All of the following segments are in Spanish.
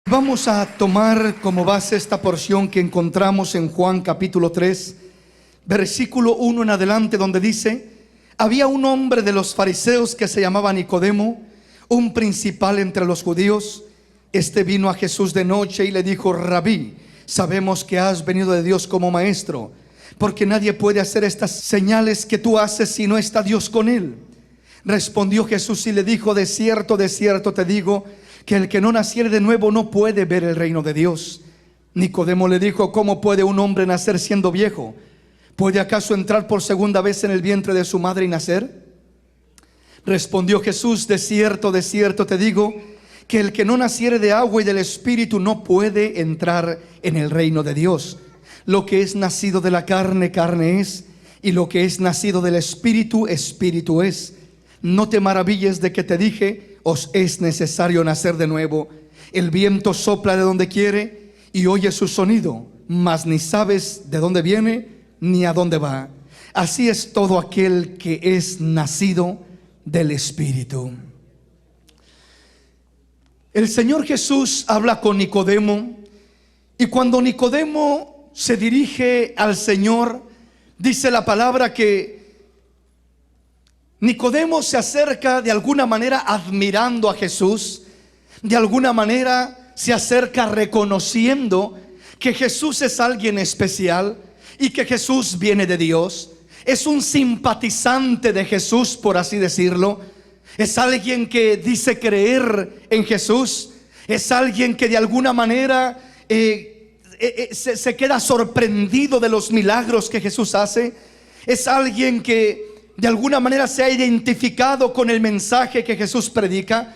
Vamos a tomar como base esta porción que encontramos en Juan capítulo 3, versículo 1 en adelante, donde dice: había un hombre de los fariseos que se llamaba Nicodemo, un principal entre los judíos. Este vino a Jesús de noche y le dijo: Rabí, sabemos que has venido de Dios como maestro, porque nadie puede hacer estas señales que tú haces si no está Dios con él. Respondió Jesús y le dijo: de cierto te digo, que el que no naciere de nuevo no puede ver el reino de Dios. Nicodemo le dijo: ¿cómo puede un hombre nacer siendo viejo? ¿Puede acaso entrar por segunda vez en el vientre de su madre y nacer? Respondió Jesús: de cierto te digo, que el que no naciere de agua y del Espíritu no puede entrar en el reino de Dios. Lo que es nacido de la carne, carne es, y lo que es nacido del Espíritu, Espíritu es. No te maravilles de que te dije: os es necesario nacer de nuevo. El viento sopla de donde quiere y oye su sonido, mas ni sabes de dónde viene ni a dónde va. Así es todo aquel que es nacido del Espíritu. El Señor Jesús habla con Nicodemo, y cuando Nicodemo se dirige al Señor, dice la palabra que Nicodemo se acerca de alguna manera admirando a Jesús, de alguna manera se acerca reconociendo que Jesús es alguien especial y que Jesús viene de Dios. Es un simpatizante de Jesús, por así decirlo. Es alguien que dice creer en Jesús. Es alguien que de alguna manera se queda sorprendido de los milagros que Jesús hace. Es alguien que de alguna manera se ha identificado con el mensaje que Jesús predica,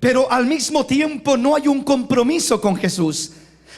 pero al mismo tiempo no hay un compromiso con Jesús,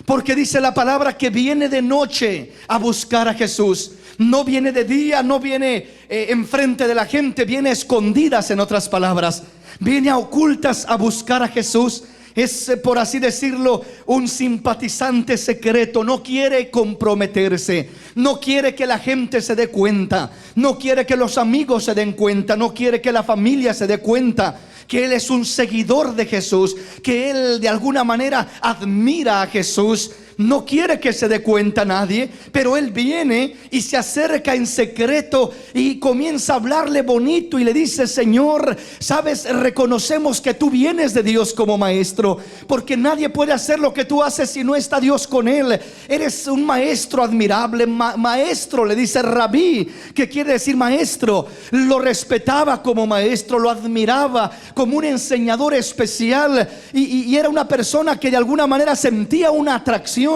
porque dice la palabra que viene de noche a buscar a Jesús. No viene de día, no viene enfrente de la gente, viene a escondidas, en otras palabras. Viene a ocultas a buscar a Jesús. Es, por así decirlo, un simpatizante secreto. No quiere comprometerse, no quiere que la gente se dé cuenta, no quiere que los amigos se den cuenta, no quiere que la familia se dé cuenta que él es un seguidor de Jesús, que él de alguna manera admira a Jesús. No quiere que se dé cuenta nadie, pero él viene y se acerca en secreto y comienza a hablarle bonito y le dice: Señor, sabes, reconocemos que tú vienes de Dios como maestro, porque nadie puede hacer lo que tú haces si no está Dios con él. Eres un maestro admirable. Maestro, le dice Rabí, que quiere decir maestro. Lo respetaba como maestro, lo admiraba como un enseñador especial, y era una persona que de alguna manera sentía una atracción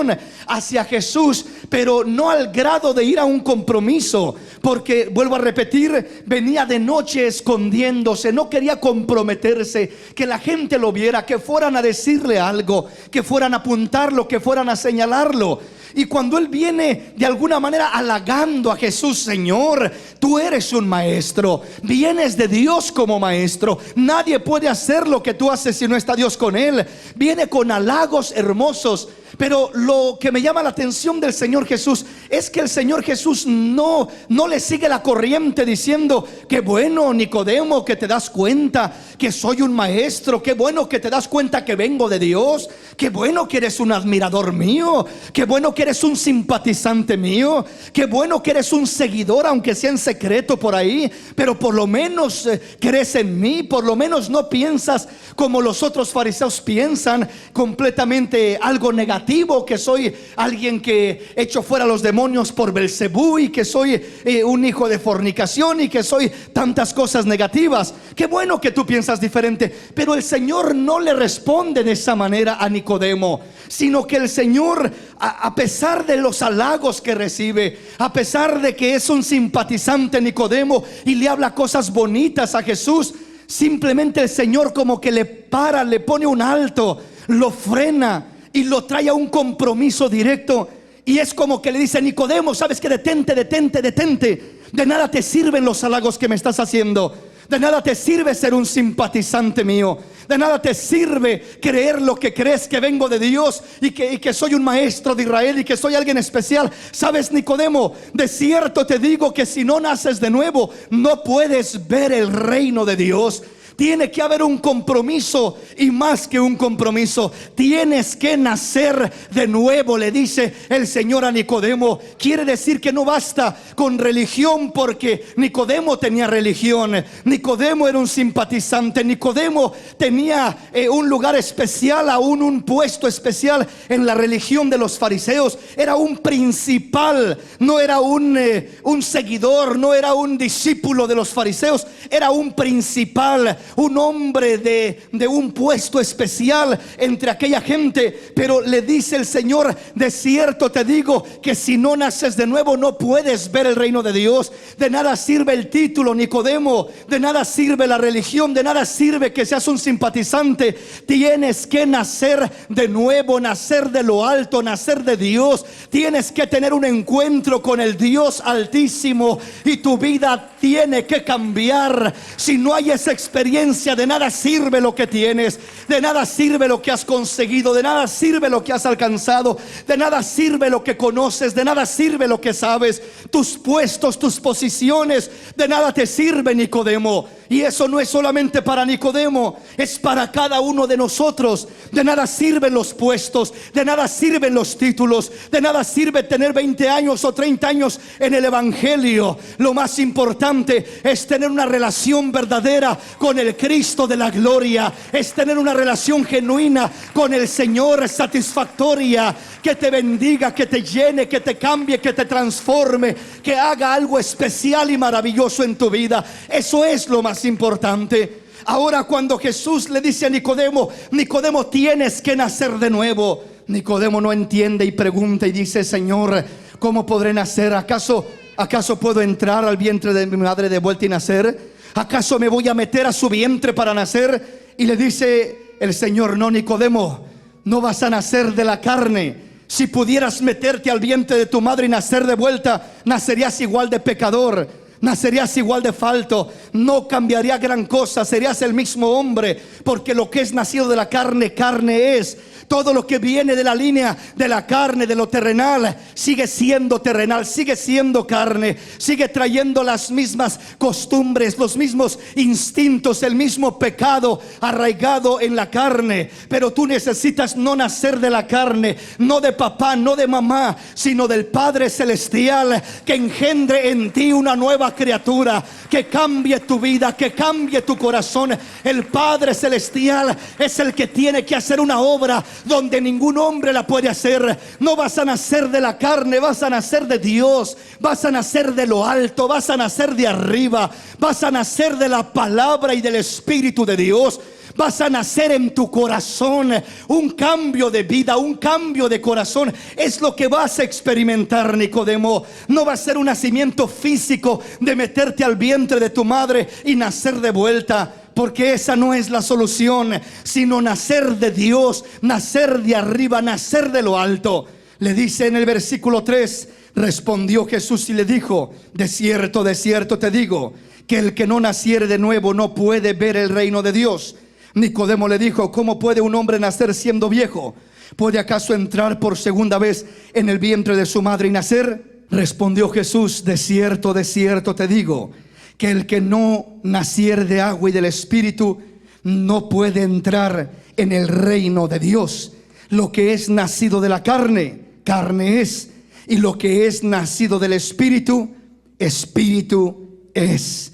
hacia Jesús, pero no al grado de ir a un compromiso, porque vuelvo a repetir, venía de noche escondiéndose, no quería comprometerse, que la gente lo viera, que fueran a decirle algo, que fueran a apuntarlo, que fueran a señalarlo. Y cuando él viene de alguna manera halagando a Jesús: Señor, tú eres un maestro, vienes de Dios como maestro, nadie puede hacer lo que tú haces si no está Dios con él. Viene con halagos hermosos. Pero lo que me llama la atención del Señor Jesús es que el Señor Jesús no le sigue la corriente diciendo: qué bueno, Nicodemo, que te das cuenta que soy un maestro, qué bueno que te das cuenta que vengo de Dios, qué bueno que eres un admirador mío, qué bueno que eres un simpatizante mío, qué bueno que eres un seguidor, aunque sea en secreto por ahí, pero por lo menos crees en mí, por lo menos no piensas como los otros fariseos piensan, completamente algo negativo, que soy alguien que echo fuera a los demonios por Belcebú, y que soy un hijo de fornicación, y que soy tantas cosas negativas. Qué bueno que tú piensas diferente. Pero el Señor no le responde de esa manera a Nicodemo, sino que el Señor, a pesar de los halagos que recibe, a pesar de que es un simpatizante Nicodemo y le habla cosas bonitas a Jesús, simplemente el Señor como que le para, le pone un alto, lo frena y lo trae a un compromiso directo. Y es como que le dice: Nicodemo, sabes que detente. De nada te sirven los halagos que me estás haciendo. De nada te sirve ser un simpatizante mío. De nada te sirve creer lo que crees, que vengo de Dios y que soy un maestro de Israel y que soy alguien especial. Sabes, Nicodemo, de cierto te digo que si no naces de nuevo, no puedes ver el reino de Dios. Tiene que haber un compromiso, y más que un compromiso, tienes que nacer de nuevo, le dice el Señor a Nicodemo. Quiere decir que no basta con religión, porque Nicodemo tenía religión. Nicodemo era un simpatizante. Nicodemo tenía un lugar especial, aún un puesto especial en la religión de los fariseos. Era un principal, no era un seguidor, no era un discípulo de los fariseos, era un principal, un hombre de un puesto especial entre aquella gente. Pero le dice el Señor: de cierto te digo que si no naces de nuevo no puedes ver el reino de Dios. De nada sirve el título, Nicodemo, de nada sirve la religión, de nada sirve que seas un simpatizante. Tienes que nacer de nuevo, nacer de lo alto, nacer de Dios. Tienes que tener un encuentro con el Dios Altísimo, y tu vida tiene que cambiar. Si no hay esa experiencia, de nada sirve lo que tienes, de nada sirve lo que has conseguido, de nada sirve lo que has alcanzado, de nada sirve lo que conoces, de nada sirve lo que sabes. Tus puestos, tus posiciones, de nada te sirve, Nicodemo. Y eso no es solamente para Nicodemo, es para cada uno de nosotros. De nada sirven los puestos, de nada sirven los títulos, de nada sirve tener 20 años o 30 años en el Evangelio. Lo más importante es tener una relación verdadera con el Cristo de la gloria, es tener una relación genuina con el Señor, satisfactoria, que te bendiga, que te llene, que te cambie, que te transforme, que haga algo especial y maravilloso en tu vida. Eso es lo más importante. Ahora, cuando Jesús le dice a Nicodemo: Nicodemo, tienes que nacer de nuevo, Nicodemo no entiende y pregunta y dice: Señor, ¿cómo podré nacer? ¿Acaso puedo entrar al vientre de mi madre de vuelta y nacer? ¿Acaso me voy a meter a su vientre para nacer? Y le dice el Señor: no, Nicodemo, no vas a nacer de la carne. Si pudieras meterte al vientre de tu madre y nacer de vuelta, nacerías igual de pecador, nacerías igual de falto. No cambiaría gran cosa, serías el mismo hombre, porque lo que es nacido de la carne, carne es. Todo lo que viene de la línea de la carne, de lo terrenal, sigue siendo terrenal, sigue siendo carne, sigue trayendo las mismas costumbres, los mismos instintos, el mismo pecado arraigado en la carne. Pero tú necesitas no nacer de la carne, no de papá, no de mamá, sino del Padre Celestial, que engendre en ti una nueva criatura, que cambie tu vida, que cambie tu corazón. El Padre Celestial es el que tiene que hacer una obra donde ningún hombre la puede hacer. No vas a nacer de la carne, vas a nacer de Dios, vas a nacer de lo alto, vas a nacer de arriba, vas a nacer de la palabra y del Espíritu de Dios. Vas a nacer en tu corazón. Un cambio de vida, un cambio de corazón es lo que vas a experimentar, Nicodemo. No va a ser un nacimiento físico de meterte al vientre de tu madre y nacer de vuelta, porque esa no es la solución, sino nacer de Dios, nacer de arriba, nacer de lo alto. Le dice en el versículo 3: respondió Jesús y le dijo: de cierto te digo, que el que no naciere de nuevo no puede ver el reino de Dios. Nicodemo le dijo: ¿cómo puede un hombre nacer siendo viejo? ¿Puede acaso entrar por segunda vez en el vientre de su madre y nacer? Respondió Jesús: de cierto te digo, que el que no naciere de agua y del Espíritu no puede entrar en el reino de Dios. Lo que es nacido de la carne, carne es, y lo que es nacido del Espíritu, Espíritu es.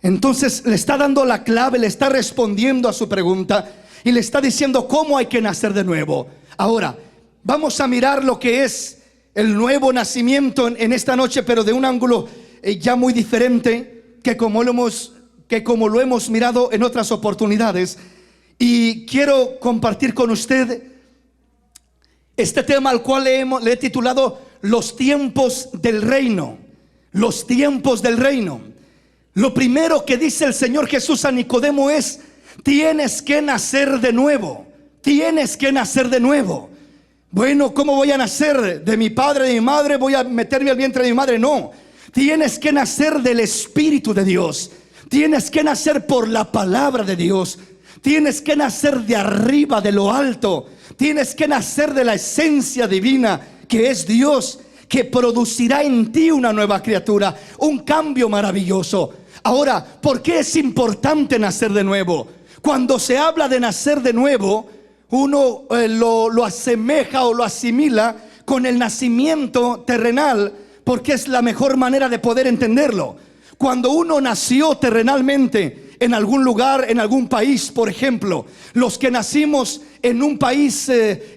Entonces le está dando la clave, le está respondiendo a su pregunta y le está diciendo cómo hay que nacer de nuevo. Ahora vamos a mirar lo que es el nuevo nacimiento en esta noche, pero de un ángulo ya muy diferente que como lo hemos mirado en otras oportunidades. Y quiero compartir con usted este tema, al cual le he titulado los tiempos del reino. Los tiempos del reino. Lo primero que dice el Señor Jesús a Nicodemo es: tienes que nacer de nuevo. Tienes que nacer de nuevo. Bueno, ¿cómo voy a nacer? ¿De mi padre, de mi madre? ¿Voy a meterme al vientre de mi madre? No. Tienes que nacer del Espíritu de Dios. Tienes que nacer por la palabra de Dios. Tienes que nacer de arriba, de lo alto. Tienes que nacer de la esencia divina, que es Dios, que producirá en ti una nueva criatura, un cambio maravilloso. Ahora, ¿por qué es importante nacer de nuevo? Cuando se habla de nacer de nuevo, uno lo asemeja o lo asimila con el nacimiento terrenal, porque es la mejor manera de poder entenderlo. Cuando uno nació terrenalmente en algún lugar, en algún país, por ejemplo, los que nacimos en un país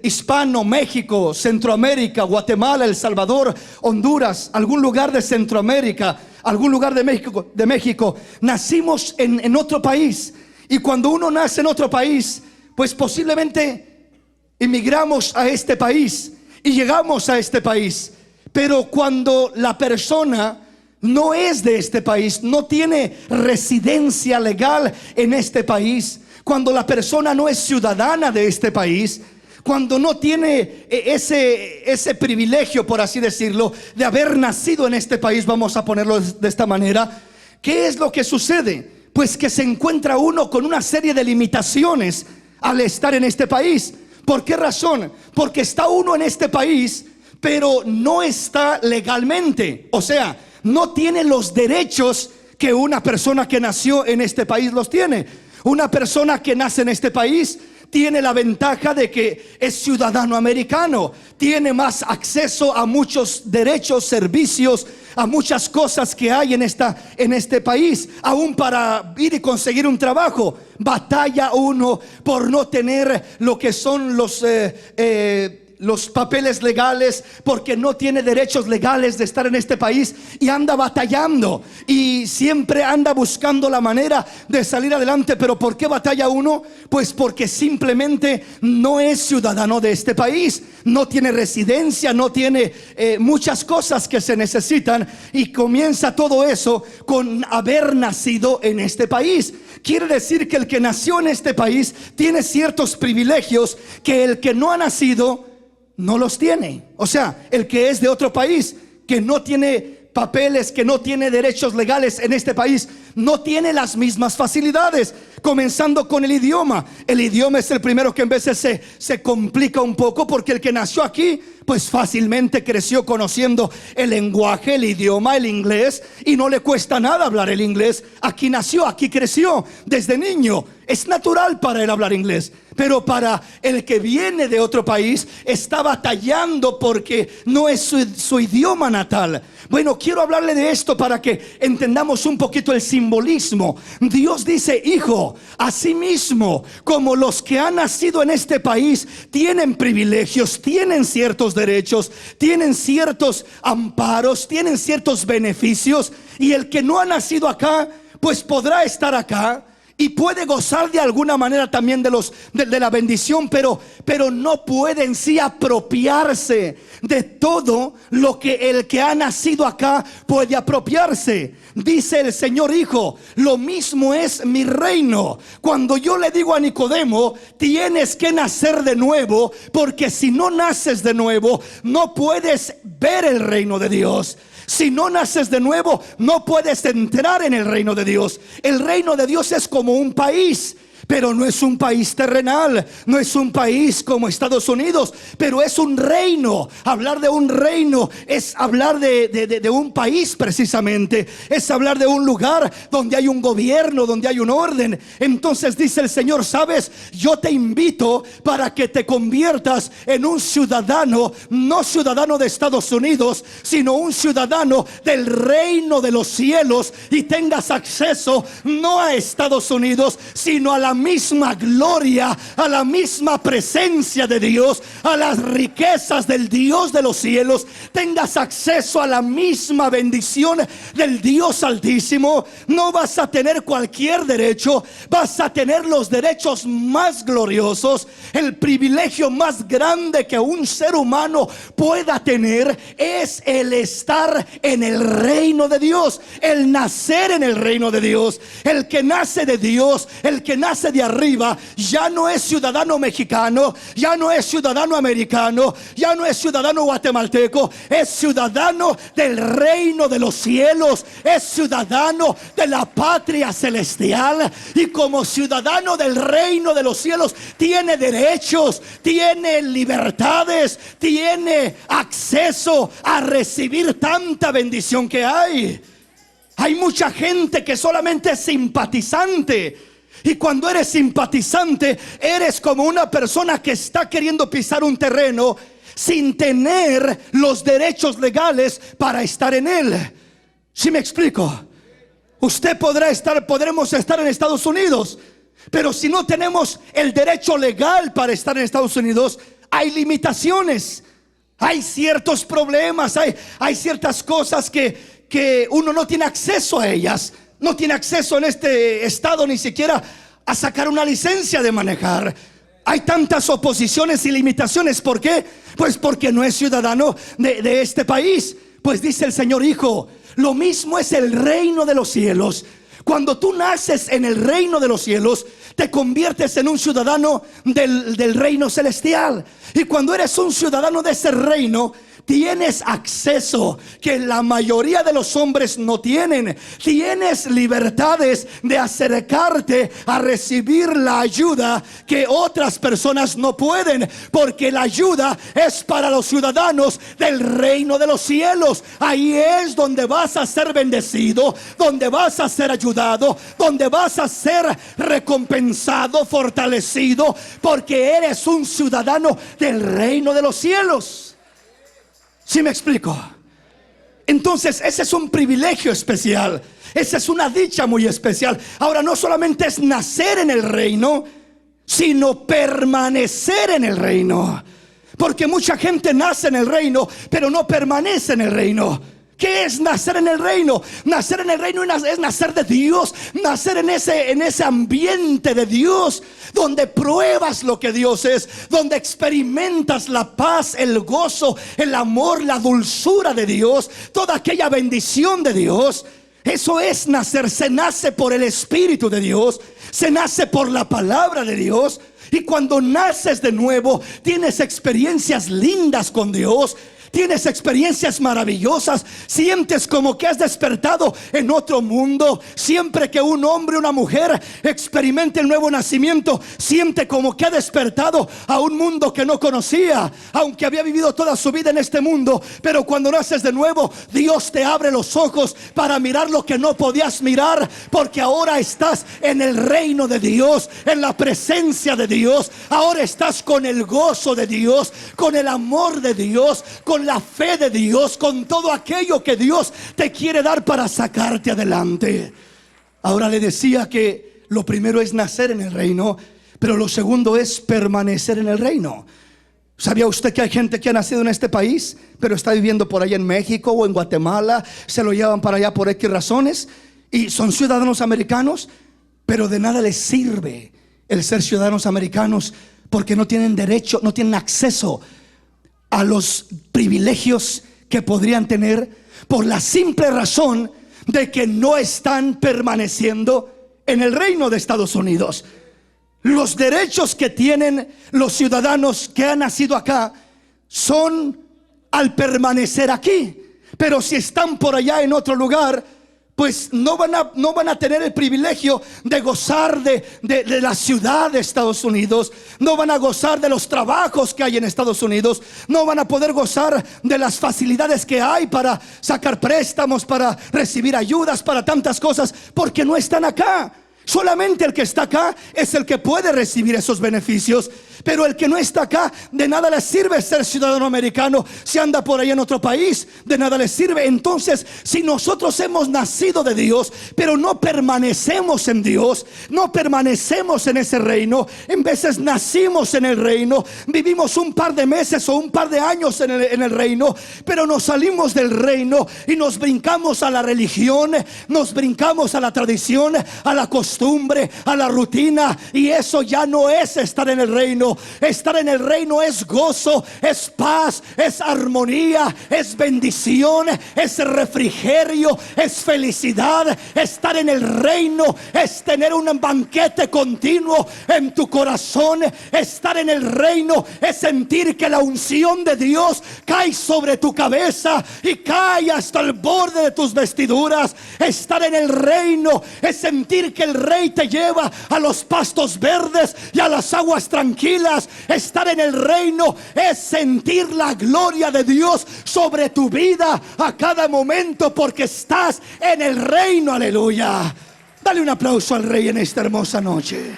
hispano, México, Centroamérica, Guatemala, El Salvador, Honduras, algún lugar de Centroamérica, algún lugar de México, nacimos en otro país. Y cuando uno nace en otro país, pues posiblemente emigramos a este país y llegamos a este país. Pero cuando la persona no es de este país, no tiene residencia legal en este país, cuando la persona no es ciudadana de este país, cuando no tiene ese privilegio, por así decirlo, de haber nacido en este país, vamos a ponerlo de esta manera, ¿qué es lo que sucede? Pues que se encuentra uno con una serie de limitaciones al estar en este país. ¿Por qué razón? Porque está uno en este país, pero no está legalmente, o sea, no tiene los derechos que una persona que nació en este país los tiene. Una persona que nace en este país tiene la ventaja de que es ciudadano americano, tiene más acceso a muchos derechos, servicios, a muchas cosas que hay en este país. Aún para ir y conseguir un trabajo, batalla uno por no tener lo que son los papeles legales, porque no tiene derechos legales de estar en este país y anda batallando y siempre anda buscando la manera de salir adelante. Pero ¿por qué batalla uno? Pues porque simplemente no es ciudadano de este país, no tiene residencia, no tiene muchas cosas que se necesitan, y comienza todo eso con haber nacido en este país. Quiere decir que el que nació en este país tiene ciertos privilegios que el que no ha nacido no los tiene. O sea, el que es de otro país, que no tiene papeles, que no tiene derechos legales en este país, no tiene las mismas facilidades. Comenzando con el idioma. El idioma es el primero que en veces se complica un poco, porque el que nació aquí pues fácilmente creció conociendo el lenguaje, el idioma, el inglés, y no le cuesta nada hablar el inglés. Aquí nació, aquí creció desde niño, es natural para él hablar inglés. Pero para el que viene de otro país, está batallando porque no es su idioma natal. Bueno, quiero hablarle de esto para que entendamos un poquito el simbolismo. Dios dice: hijo, asimismo como los que han nacido en este país tienen privilegios, tienen ciertos derechos, tienen ciertos amparos, tienen ciertos beneficios, y el que no ha nacido acá pues podrá estar acá y puede gozar de alguna manera también de la bendición, pero no puede en sí apropiarse de todo lo que el que ha nacido acá puede apropiarse. Dice el Señor: hijo, lo mismo es mi reino. Cuando yo le digo a Nicodemo: tienes que nacer de nuevo, porque si no naces de nuevo no puedes ver el reino de Dios. Si no naces de nuevo, no puedes entrar en el reino de Dios. El reino de Dios es como un país, pero no es un país terrenal, no es un país como Estados Unidos, pero es un reino. Hablar de un reino es hablar de un país precisamente. Es hablar de un lugar donde hay un gobierno, donde hay un orden. Entonces dice el Señor: sabes, yo te invito para que te conviertas en un ciudadano, no ciudadano de Estados Unidos, sino un ciudadano del reino de los cielos, y tengas acceso no a Estados Unidos, sino a la misma gloria, a la misma presencia de Dios, a las riquezas del Dios de los cielos. Tengas acceso a la misma bendición del Dios Altísimo. No vas a tener cualquier derecho, vas a tener los derechos más gloriosos. El privilegio más grande que un ser humano pueda tener es el estar en el reino de Dios, el nacer en el reino de Dios. El que nace de Dios, el que nace de arriba, ya no es ciudadano mexicano, ya no es ciudadano americano, ya no es ciudadano guatemalteco, es ciudadano del reino de los cielos, es ciudadano de la patria celestial. Y como ciudadano del reino de los cielos, tiene derechos, tiene libertades, tiene acceso a recibir tanta bendición que hay. Hay mucha gente que solamente es simpatizante. Y cuando eres simpatizante, eres como una persona que está queriendo pisar un terreno sin tener los derechos legales para estar en él. ¿Sí me explico? Podremos estar en Estados Unidos, pero si no tenemos el derecho legal para estar en Estados Unidos, hay limitaciones, hay ciertos problemas, hay ciertas cosas que uno no tiene acceso a ellas. No tiene acceso en este estado ni siquiera a sacar una licencia de manejar. Hay tantas oposiciones y limitaciones. ¿Por qué? Pues porque no es ciudadano de este país. Pues dice el Señor: hijo, lo mismo es el reino de los cielos. Cuando tú naces en el reino de los cielos, te conviertes en un ciudadano del reino celestial. Y cuando eres un ciudadano de ese reino, tienes acceso que la mayoría de los hombres no tienen. Tienes libertades de acercarte a recibir la ayuda que otras personas no pueden, porque la ayuda es para los ciudadanos del reino de los cielos. Ahí es donde vas a ser bendecido, donde vas a ser ayudado, donde vas a ser recompensado, fortalecido, porque eres un ciudadano del reino de los cielos. ¿Sí me explico? Entonces ese es un privilegio especial. Esa es una dicha muy especial. Ahora, no solamente es nacer en el reino, sino permanecer en el reino. Porque mucha gente nace en el reino, pero no permanece en el reino. ¿Qué es nacer en el reino? Nacer en el reino es nacer de Dios, nacer en ese ambiente de Dios, donde pruebas lo que Dios es, donde experimentas la paz, el gozo, el amor, la dulzura de Dios, toda aquella bendición de Dios. Eso es nacer. Se nace por el Espíritu de Dios, se nace por la palabra de Dios. Y cuando naces de nuevo, tienes experiencias lindas con Dios. Tienes experiencias maravillosas. Sientes como que has despertado en otro mundo. Siempre que un hombre o una mujer experimente el nuevo nacimiento, siente como que ha despertado a un mundo que no conocía, aunque había vivido toda su vida en este mundo. Pero cuando naces de nuevo, Dios te abre los ojos para mirar lo que no podías mirar, porque ahora estás en el reino de Dios, en la presencia de Dios. Ahora estás con el gozo de Dios, con el amor de Dios, con la fe de Dios, con todo aquello que Dios te quiere dar para sacarte adelante. Ahora le decía que lo primero es nacer en el reino, pero lo segundo es permanecer en el reino. ¿Sabía usted que hay gente que ha nacido en este país, pero está viviendo por allá en México o en Guatemala? Se lo llevan para allá por X razones y son ciudadanos americanos, pero de nada les sirve el ser ciudadanos americanos, porque no tienen derecho, no tienen acceso a los privilegios que podrían tener, por la simple razón de que no están permaneciendo en el reino de Estados Unidos. Los derechos que tienen los ciudadanos que han nacido acá son al permanecer aquí, pero si están por allá en otro lugar, pues no van a tener el privilegio de gozar de la ciudad de Estados Unidos. No van a gozar de los trabajos que hay en Estados Unidos. No van a poder gozar de las facilidades que hay para sacar préstamos, para recibir ayudas, para tantas cosas, porque no están acá. Solamente el que está acá es el que puede recibir esos beneficios. Pero el que no está acá, de nada le sirve ser ciudadano americano. Si anda por ahí en otro país, de nada le sirve. Entonces, si nosotros hemos nacido de Dios, pero no permanecemos en Dios, no permanecemos en ese reino, en veces nacimos en el reino, vivimos un par de meses o un par de años en el reino, pero nos salimos del reino y nos brincamos a la religión, nos brincamos a la tradición, a la costumbre, a la rutina, y eso ya no es estar en el reino. Estar en el reino es gozo, es paz, es armonía, es bendición, es refrigerio, es felicidad. Estar en el reino es tener un banquete continuo en tu corazón. Estar en el reino es sentir que la unción de Dios cae sobre tu cabeza y cae hasta el borde de tus vestiduras. Estar en el reino es sentir que el Rey te lleva a los pastos verdes y a las aguas tranquilas, pilas. Estar en el reino es sentir la gloria de Dios sobre tu vida a cada momento, porque estás en el reino. Aleluya. Dale un aplauso al Rey en esta hermosa noche.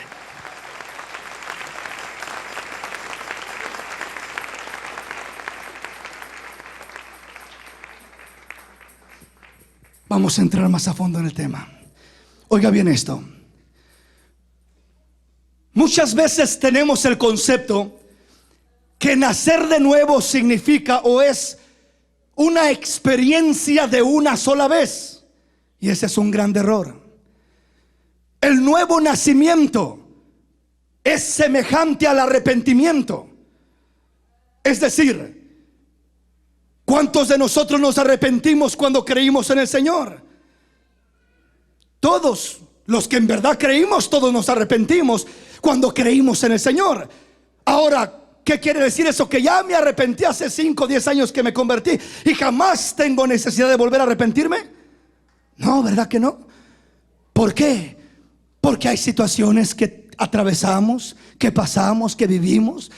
Vamos a entrar más a fondo en el tema. Oiga bien esto. Muchas veces tenemos el concepto que nacer de nuevo significa o es una experiencia de una sola vez. Y ese es un gran error. El nuevo nacimiento es semejante al arrepentimiento. Es decir, ¿cuántos de nosotros nos arrepentimos cuando creímos en el Señor? Todos los que en verdad creímos, todos nos arrepentimos cuando creímos en el Señor. Ahora, ¿qué quiere decir eso? Que ya me arrepentí hace 5 o 10 años que me convertí y jamás tengo necesidad de volver a arrepentirme. No, ¿verdad que no? ¿Por qué? Porque hay situaciones que atravesamos, que pasamos, que vivimos.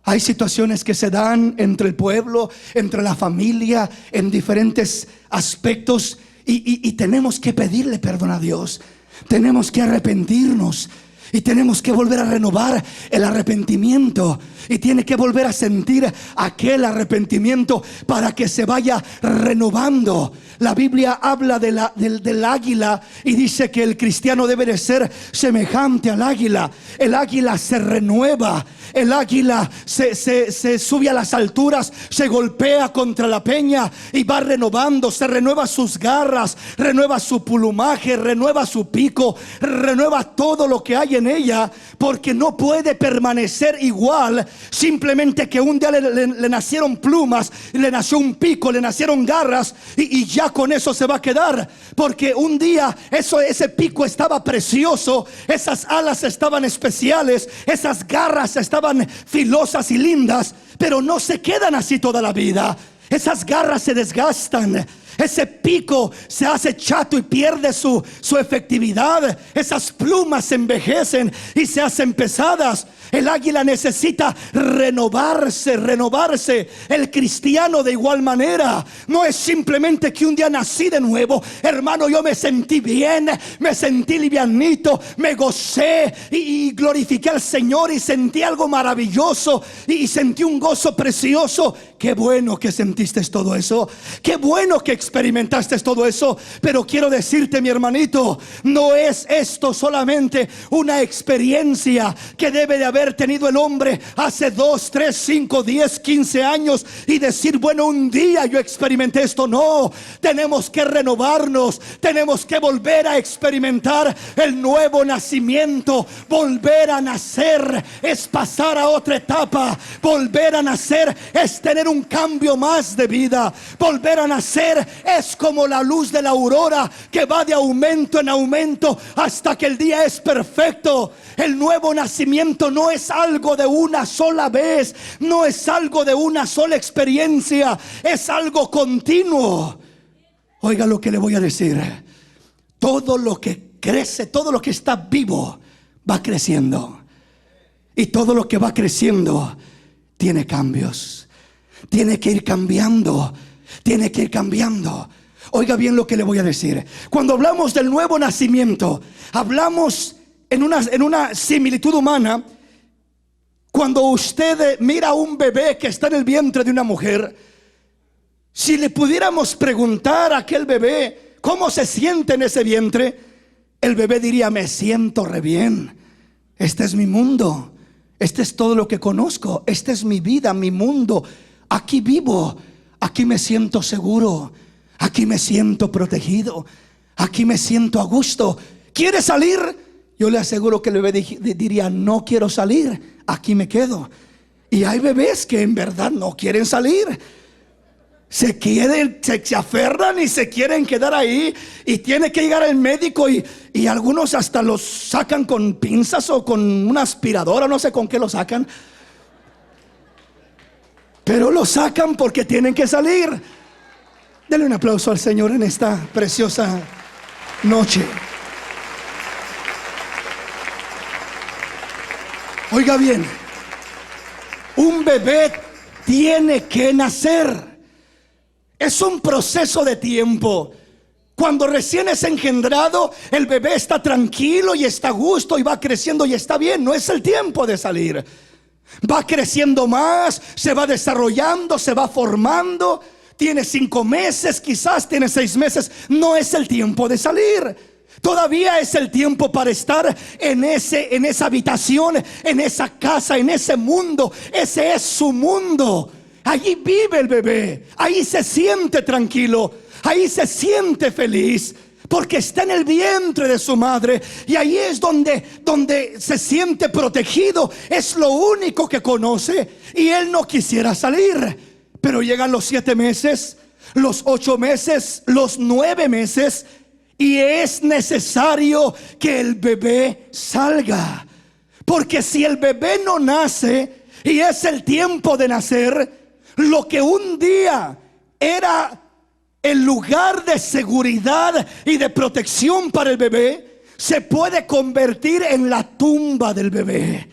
Hay situaciones que se dan entre el pueblo, entre la familia, en diferentes aspectos, y tenemos que pedirle perdón a Dios. Tenemos que arrepentirnos y tenemos que volver a renovar el arrepentimiento, y tiene que volver a sentir aquel arrepentimiento para que se vaya renovando. La Biblia habla del águila y dice que el cristiano debe de ser semejante al águila. El águila se renueva. El águila se sube a las alturas, se golpea contra la peña y va renovando. Se renueva sus garras, renueva su plumaje, renueva su pico, renueva todo lo que hay en ella, porque no puede permanecer igual simplemente que un día le nacieron plumas, le nació un pico, le nacieron garras, y ya con eso se va a quedar. Porque un día ese pico estaba precioso, esas alas estaban especiales, esas garras estaban filosas y lindas, pero no se quedan así toda la vida. Esas garras se desgastan, ese pico se hace chato y pierde su efectividad. Esas plumas se envejecen y se hacen pesadas. El águila necesita renovarse. El cristiano de igual manera. No es simplemente que un día nací de nuevo. Hermano, yo me sentí bien, me sentí livianito, me gocé y glorifiqué al Señor y sentí algo maravilloso y sentí un gozo precioso. Qué bueno que sentiste todo eso. Qué bueno que experimentaste todo eso. Pero quiero decirte, mi hermanito, no es esto solamente una experiencia que debe de haber tenido el hombre hace 2, 3, 5, 10, 15 años y decir, bueno, un día yo experimenté esto. No, tenemos que renovarnos, tenemos que volver a experimentar el nuevo nacimiento. Volver a nacer es pasar a otra etapa. Volver a nacer es tener un cambio más de vida. Volver a nacer es como la luz de la aurora, que va de aumento en aumento hasta que el día es perfecto. El nuevo nacimiento no es algo de una sola vez, no es algo de una sola experiencia, es algo continuo. Oiga lo que le voy a decir: todo lo que crece, todo lo que está vivo va creciendo, y todo lo que va creciendo tiene cambios. Tiene que ir cambiando. Tiene que ir cambiando. Oiga bien lo que le voy a decir. Cuando hablamos del nuevo nacimiento, hablamos en una similitud humana. Cuando usted mira a un bebé que está en el vientre de una mujer, si le pudiéramos preguntar a aquel bebé cómo se siente en ese vientre, el bebé diría: me siento re bien. Este es mi mundo. Este es todo lo que conozco. Esta es mi vida, mi mundo. Aquí vivo, aquí me siento seguro, aquí me siento protegido, aquí me siento a gusto. ¿Quiere salir? Yo le aseguro que el bebé diría: no quiero salir, aquí me quedo. Y hay bebés que en verdad no quieren salir. Se aferran y se quieren quedar ahí, y tiene que llegar el médico, y algunos hasta los sacan con pinzas o con una aspiradora, no sé con qué lo sacan. Pero lo sacan porque tienen que salir. Denle un aplauso al Señor en esta preciosa noche. Oiga bien, bebé tiene que nacer. Es un proceso de tiempo. Cuando recién es engendrado, el bebé está tranquilo y está a gusto y va creciendo y está bien. No es el tiempo de salir. Va creciendo más, se va desarrollando, se va formando. Tiene 5 meses, quizás tiene 6 meses. No es el tiempo de salir. Todavía es el tiempo para estar en esa habitación, en esa casa, en ese mundo. Ese es su mundo. Allí vive el bebé. Ahí se siente tranquilo. Ahí se siente feliz. Porque está en el vientre de su madre. Y ahí es donde se siente protegido. Es lo único que conoce. Y él no quisiera salir. Pero llegan los 7 meses, los 8 meses, los 9 meses. Y es necesario que el bebé salga. Porque si el bebé no nace y es el tiempo de nacer, lo que un día era el lugar de seguridad y de protección para el bebé, se puede convertir en la tumba del bebé.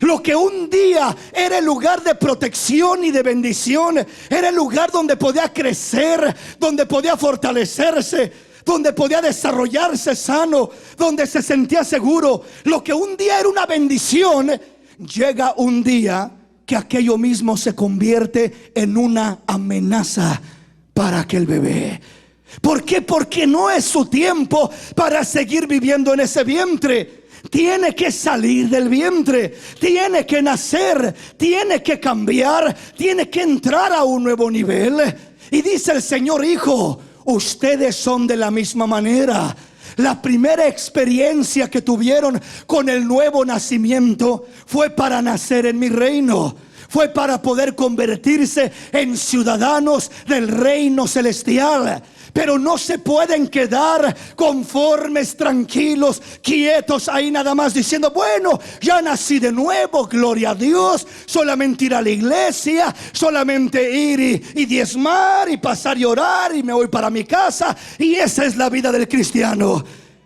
Lo que un día era el lugar de protección y de bendición, era el lugar donde podía crecer, donde podía fortalecerse, donde podía desarrollarse sano, donde se sentía seguro. Lo que un día era una bendición, llega un día que aquello mismo se convierte en una amenaza para aquel bebé. ¿Por qué? Porque no es su tiempo para seguir viviendo en ese vientre. Tiene que salir del vientre, tiene que nacer, tiene que cambiar, tiene que entrar a un nuevo nivel. Y dice el Señor: hijo, ustedes son de la misma manera. La primera experiencia que tuvieron con el nuevo nacimiento fue para nacer en mi reino. Fue para poder convertirse en ciudadanos del reino celestial. Pero no se pueden quedar conformes, tranquilos, quietos ahí nada más diciendo: bueno, ya nací de nuevo, gloria a Dios. Solamente ir a la iglesia, solamente ir y diezmar y pasar y orar y me voy para mi casa. Y esa es la vida del cristiano.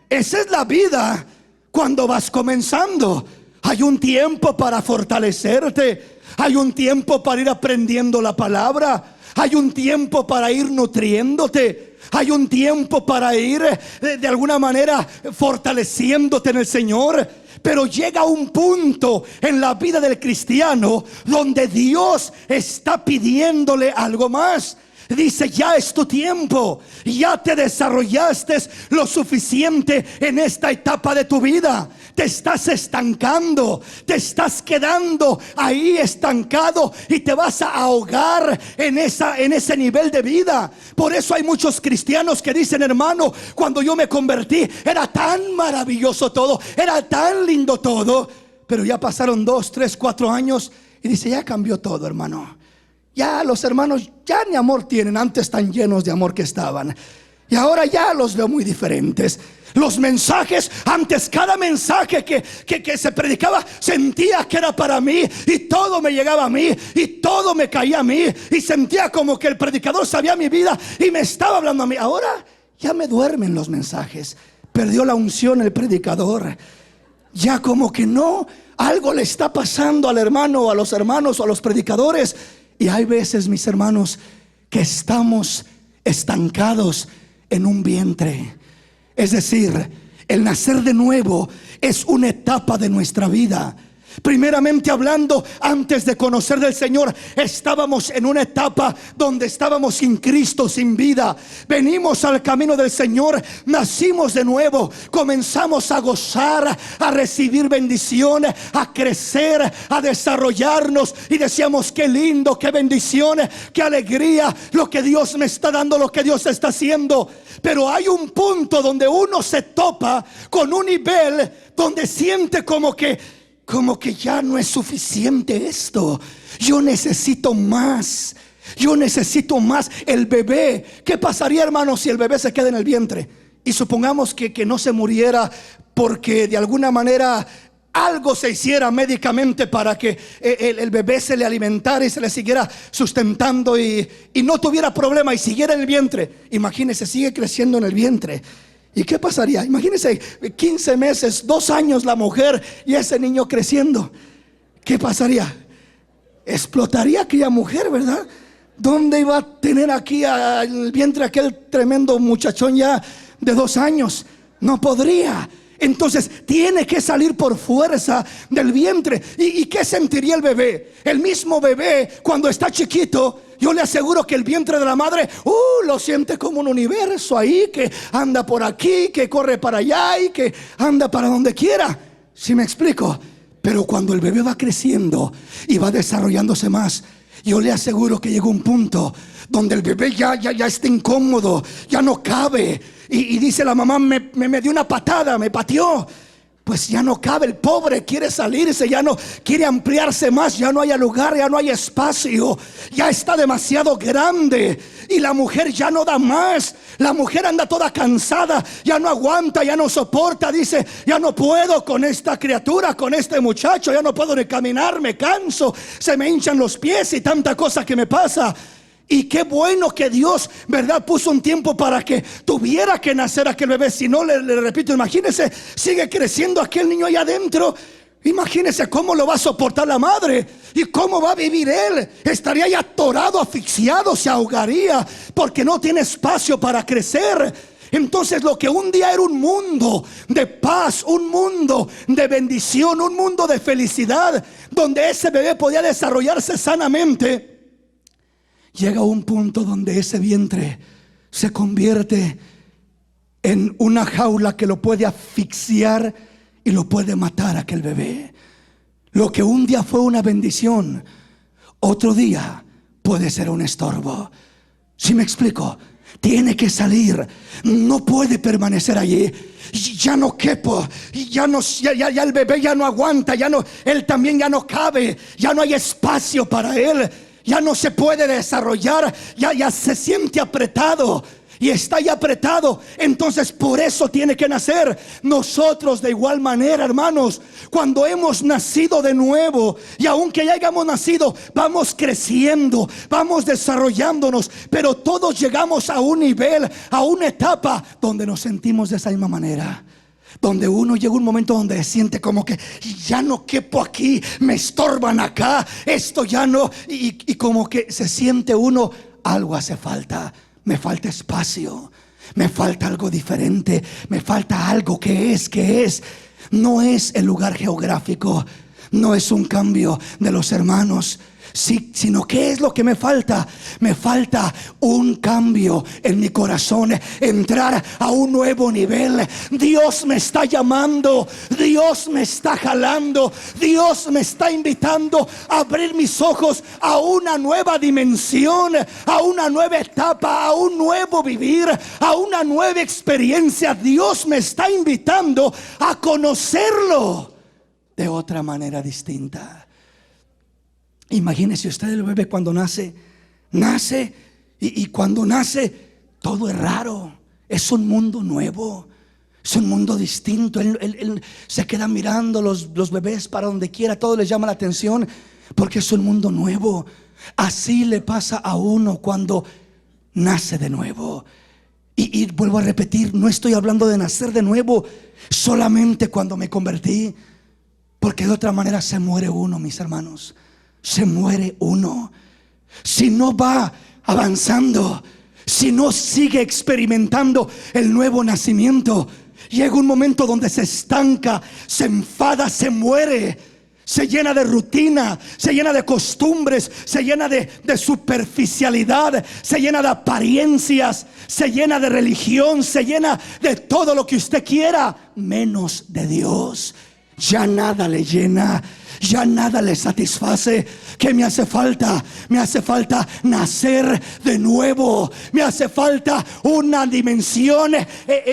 Esa es la vida cuando vas comenzando. Hay un tiempo para fortalecerte. Hay un tiempo para ir aprendiendo la palabra. Hay un tiempo para ir nutriéndote. Hay un tiempo para ir de alguna manera fortaleciéndote en el Señor. Pero llega un punto en la vida del cristiano donde Dios está pidiéndole algo más. Dice: ya es tu tiempo, ya te desarrollaste lo suficiente en esta etapa de tu vida. Te estás estancando, te estás quedando ahí estancado y te vas a ahogar en ese nivel de vida. Por eso hay muchos cristianos que dicen: hermano, cuando yo me convertí era tan maravilloso todo, era tan lindo todo. Pero ya pasaron 2, 3, 4 años y dice: ya cambió todo, hermano. Ya los hermanos ya ni amor tienen. Antes tan llenos de amor que estaban, y ahora ya los veo muy diferentes. Los mensajes, antes cada mensaje que se predicaba sentía que era para mí, y todo me llegaba a mí, y todo me caía a mí, y sentía como que el predicador sabía mi vida y me estaba hablando a mí. Ahora ya me duermen los mensajes. Perdió la unción el predicador. Ya como que no, algo le está pasando al hermano, a los hermanos o a los predicadores. Y hay veces, mis hermanos, que estamos estancados en un vientre. Es decir, el nacer de nuevo es una etapa de nuestra vida. Primeramente hablando, antes de conocer del Señor, estábamos en una etapa donde estábamos sin Cristo, sin vida. Venimos al camino del Señor, nacimos de nuevo, comenzamos a gozar, a recibir bendiciones, a crecer, a desarrollarnos, y decíamos: qué lindo, qué bendiciones, qué alegría, lo que Dios me está dando, lo que Dios está haciendo. Pero hay un punto donde uno se topa con un nivel donde siente como que ya no es suficiente esto. Yo necesito más. Yo necesito más. El bebé, ¿qué pasaría, hermano, si el bebé se queda en el vientre? Y supongamos que no se muriera porque de alguna manera algo se hiciera médicamente para que el bebé se le alimentara y se le siguiera sustentando y no tuviera problema y siguiera en el vientre. Imagínese, sigue creciendo en el vientre. ¿Y qué pasaría? Imagínense 15 meses, 2 años la mujer y ese niño creciendo. ¿Qué pasaría? explotaría aquella mujer, ¿verdad? ¿Dónde iba a tener aquí el vientre aquel tremendo muchachón ya de 2 años? No podría. Entonces tiene que salir por fuerza del vientre. ¿Y qué sentiría el bebé? El mismo bebé cuando está chiquito, yo le aseguro que el vientre de la madre lo siente como un universo ahí, que anda por aquí, que corre para allá y que anda para donde quiera. ¿Sí me explico? Pero cuando el bebé va creciendo y va desarrollándose más, yo le aseguro que llega un punto donde el bebé ya está incómodo, ya no cabe. Y dice la mamá, me dio una patada, me pateó. Pues ya no cabe, el pobre quiere salirse, ya no quiere ampliarse más, ya no hay lugar, ya no hay espacio, ya está demasiado grande y la mujer ya no da más. La mujer anda toda cansada, ya no aguanta, ya no soporta, dice, ya no puedo con esta criatura, con este muchacho, ya no puedo ni caminar, me canso, se me hinchan los pies y tanta cosa que me pasa. Y qué bueno que Dios, ¿verdad?, puso un tiempo para que tuviera que nacer aquel bebé. Si no, le repito, imagínese, sigue creciendo aquel niño allá adentro. Imagínese cómo lo va a soportar la madre y cómo va a vivir él. Estaría ya atorado, asfixiado, se ahogaría porque no tiene espacio para crecer. Entonces lo que un día era un mundo de paz, un mundo de bendición, un mundo de felicidad, donde ese bebé podía desarrollarse sanamente, llega a un punto donde ese vientre se convierte en una jaula que lo puede asfixiar y lo puede matar a aquel bebé. Lo que un día fue una bendición, otro día puede ser un estorbo. ¿Sí me explico? Tiene que salir, no puede permanecer allí. Ya no quepo, ya el bebé ya no aguanta, él también ya no cabe, ya no hay espacio para él. Ya no se puede desarrollar, ya se siente apretado y está ya apretado. Entonces por eso tiene que nacer. Nosotros de igual manera, hermanos, cuando hemos nacido de nuevo, y aunque ya hayamos nacido, vamos creciendo, vamos desarrollándonos, pero todos llegamos a un nivel, a una etapa donde nos sentimos de esa misma manera, donde uno llega un momento donde siente como que ya no quepo aquí, me estorban acá, esto ya no, y como que se siente uno, algo hace falta, me falta espacio, me falta algo diferente, me falta algo. Que es, no es el lugar geográfico, no es un cambio de los hermanos, sí, sino ¿qué es lo que me falta? Me falta un cambio en mi corazón, entrar a un nuevo nivel. Dios me está llamando, Dios me está jalando, Dios me está invitando a abrir mis ojos a una nueva dimensión, a una nueva etapa, a un nuevo vivir, a una nueva experiencia. Dios me está invitando a conocerlo de otra manera distinta. Imagínese usted el bebé cuando nace y cuando nace todo es raro, es un mundo nuevo, es un mundo distinto. Él se queda mirando los bebés para donde quiera, todo les llama la atención porque es un mundo nuevo. Así le pasa a uno cuando nace de nuevo. Y vuelvo a repetir, no estoy hablando de nacer de nuevo solamente cuando me convertí, porque de otra manera se muere uno, mis hermanos. Se muere uno si no va avanzando, si no sigue experimentando el nuevo nacimiento. Llega un momento donde se estanca, se enfada, se muere, se llena de rutina, se llena de costumbres, se llena de superficialidad, se llena de apariencias, se llena de religión, se llena de todo lo que usted quiera, menos de Dios. Ya nada le llena, ya nada le satisface. ¿Qué me hace falta? Me hace falta nacer de nuevo. Me hace falta una dimensión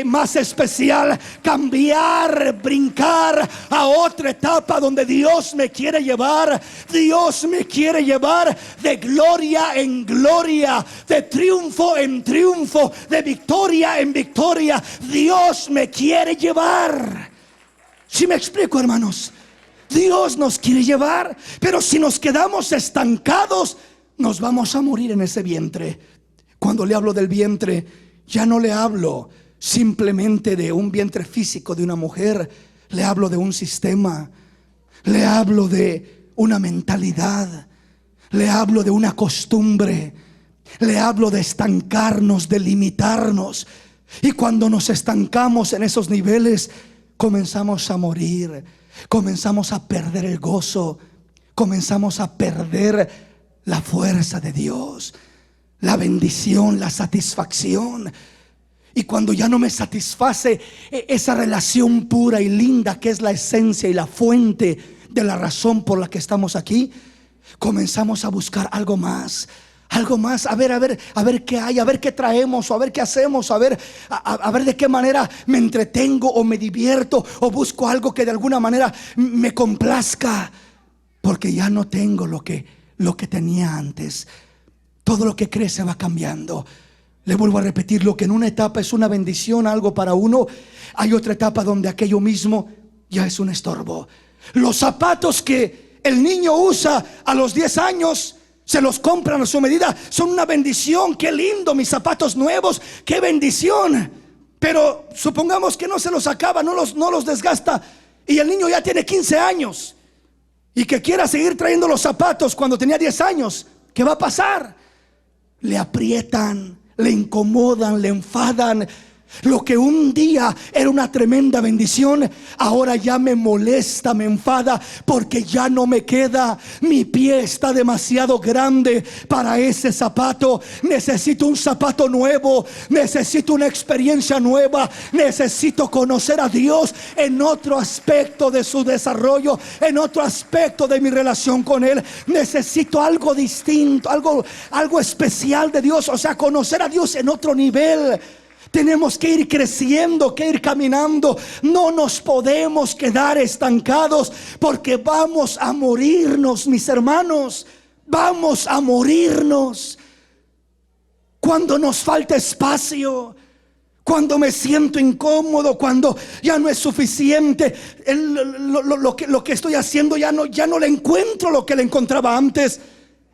más especial. Cambiar, brincar a otra etapa donde Dios me quiere llevar. Dios me quiere llevar de gloria en gloria, de triunfo en triunfo, de victoria en victoria. Dios me quiere llevar. ¿Sí me explico, hermanos? Dios nos quiere llevar, pero si nos quedamos estancados, nos vamos a morir en ese vientre. Cuando le hablo del vientre, ya no le hablo simplemente de un vientre físico de una mujer. Le hablo de un sistema, le hablo de una mentalidad, Le hablo de una costumbre. Le hablo de estancarnos, de limitarnos. Y cuando nos estancamos en esos niveles, comenzamos a morir, comenzamos a perder el gozo, comenzamos a perder la fuerza de Dios, la bendición, la satisfacción. Y cuando ya no me satisface esa relación pura y linda que es la esencia y la fuente de la razón por la que estamos aquí, comenzamos a buscar algo más, a ver qué hay, a ver qué traemos, o a ver qué hacemos, a ver de qué manera me entretengo o me divierto, o busco algo que de alguna manera me complazca, porque ya no tengo lo que tenía antes. Todo lo que crece va cambiando. Le vuelvo a repetir, lo que en una etapa es una bendición, algo para uno, hay otra etapa donde aquello mismo ya es un estorbo. Los zapatos que el niño usa a los 10 años, se los compran a su medida, son una bendición. Qué lindo, mis zapatos nuevos, qué bendición. Pero supongamos que no se los acaba, no los desgasta, y el niño ya tiene 15 años y que quiera seguir trayendo los zapatos cuando tenía 10 años. ¿Qué va a pasar? Le aprietan, le incomodan, le enfadan. Lo que un día era una tremenda bendición, ahora ya me molesta, me enfada, porque ya no me queda. Mi pie está demasiado grande para ese zapato. Necesito un zapato nuevo, necesito una experiencia nueva, necesito conocer a Dios en otro aspecto de su desarrollo, en otro aspecto de mi relación con Él. Necesito algo distinto, algo especial de Dios, o sea, conocer a Dios en otro nivel. Tenemos que ir creciendo, que ir caminando. No nos podemos quedar estancados, porque vamos a morirnos, mis hermanos. Vamos a morirnos. Cuando nos falta espacio, cuando me siento incómodo, cuando ya no es suficiente, lo que estoy haciendo ya no le encuentro lo que le encontraba antes,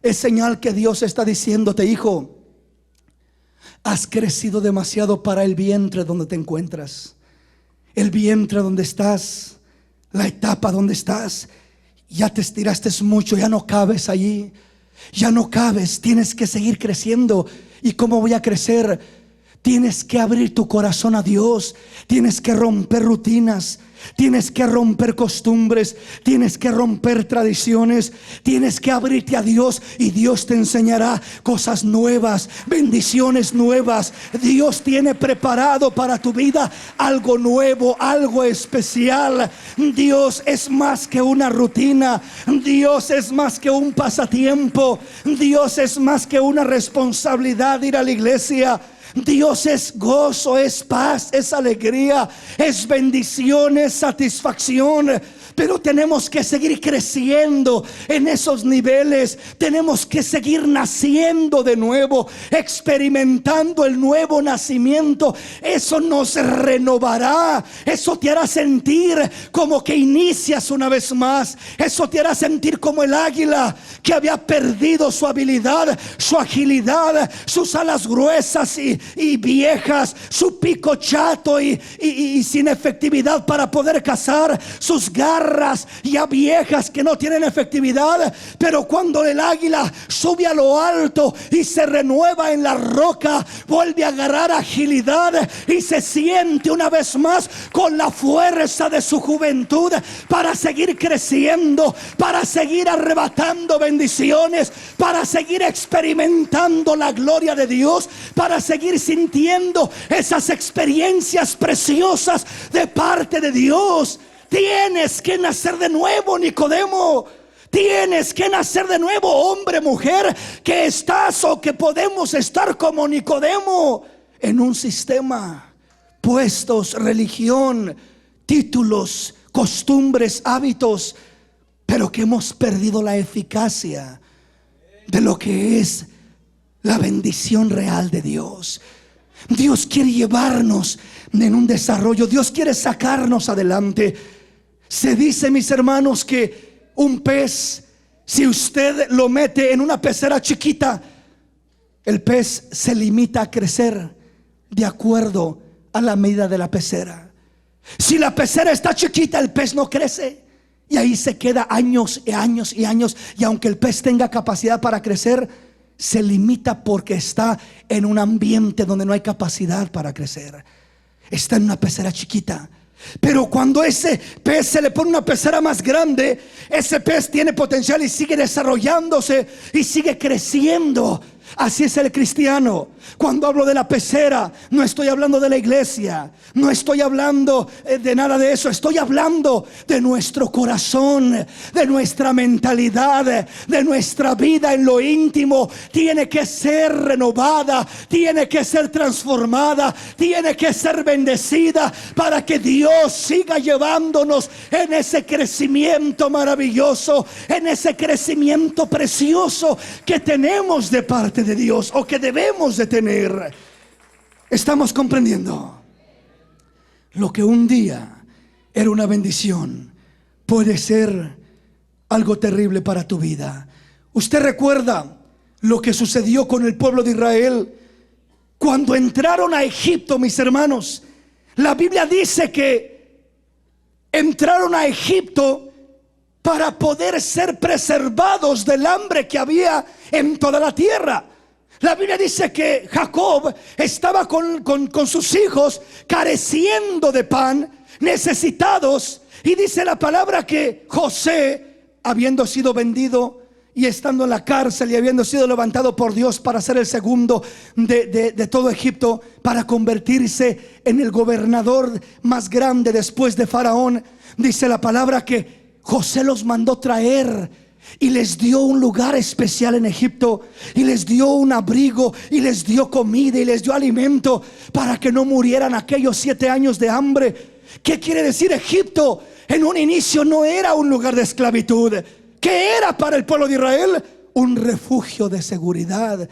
es señal que Dios está diciéndote: hijo, has crecido demasiado para el vientre donde te encuentras, el vientre donde estás, la etapa donde estás. Ya te estiraste mucho, ya no cabes allí, ya no cabes. Tienes que seguir creciendo. ¿Y cómo voy a crecer? Tienes que abrir tu corazón a Dios. Tienes que romper rutinas, tienes que romper costumbres, tienes que romper tradiciones, tienes que abrirte a Dios, y Dios te enseñará cosas nuevas, bendiciones nuevas. Dios tiene preparado para tu vida algo nuevo, algo especial. Dios es más que una rutina. Dios es más que un pasatiempo. Dios es más que una responsabilidad ir a la iglesia. Dios es gozo, es paz, es alegría, es bendición, es satisfacción. Pero tenemos que seguir creciendo en esos niveles. Tenemos que seguir naciendo de nuevo, experimentando el nuevo nacimiento. Eso nos renovará. Eso te hará sentir como que inicias una vez más. Eso te hará sentir como el águila que había perdido su habilidad, su agilidad, sus alas gruesas y viejas, su pico chato y sin efectividad para poder cazar, sus garras ya viejas que no tienen efectividad. Pero cuando el águila sube a lo alto y se renueva en la roca, vuelve a agarrar agilidad y se siente una vez más con la fuerza de su juventud para seguir creciendo, para seguir arrebatando bendiciones, para seguir experimentando la gloria de Dios, para seguir sintiendo esas experiencias preciosas de parte de Dios. Tienes que nacer de nuevo, Nicodemo. Tienes que nacer de nuevo, hombre, mujer, que estás o que podemos estar como Nicodemo en un sistema, puestos, religión, títulos, costumbres, hábitos, pero que hemos perdido la eficacia de lo que es la bendición real de Dios. Dios quiere llevarnos en un desarrollo. Dios quiere sacarnos adelante. Se dice, mis hermanos, que un pez, si usted lo mete en una pecera chiquita, el pez se limita a crecer de acuerdo a la medida de la pecera. Si la pecera está chiquita, el pez no crece. Y ahí se queda años y años y años. Y aunque el pez tenga capacidad para crecer, se limita porque está en un ambiente donde no hay capacidad para crecer. Está en una pecera chiquita. Pero cuando ese pez se le pone una pecera más grande, ese pez tiene potencial y sigue desarrollándose y sigue creciendo. Así es el cristiano. Cuando hablo de la pecera, no estoy hablando de la iglesia, no estoy hablando de nada de eso. Estoy hablando de nuestro corazón, de nuestra mentalidad, de nuestra vida en lo íntimo. Tiene que ser renovada, tiene que ser transformada, tiene que ser bendecida para que Dios siga llevándonos en ese crecimiento maravilloso, en ese crecimiento precioso que tenemos de parte de Dios, o que debemos de tener. Estamos comprendiendo. Lo que un día era una bendición puede ser algo terrible para tu vida. Usted recuerda lo que sucedió con el pueblo de Israel cuando entraron a Egipto, mis hermanos. La Biblia dice que entraron a Egipto para poder ser preservados del hambre que había en toda la tierra. La Biblia dice que Jacob estaba con sus hijos careciendo de pan, necesitados. Y dice la palabra que José, habiendo sido vendido y estando en la cárcel y habiendo sido levantado por Dios para ser el segundo de todo Egipto, para convertirse en el gobernador más grande después de Faraón, dice la palabra que José los mandó traer y les dio un lugar especial en Egipto, y les dio un abrigo, y les dio comida, y les dio alimento para que no murieran aquellos 7 años de hambre. ¿Qué quiere decir? Egipto en un inicio no era un lugar de esclavitud. ¿Qué era para el pueblo de Israel? Un refugio de seguridad,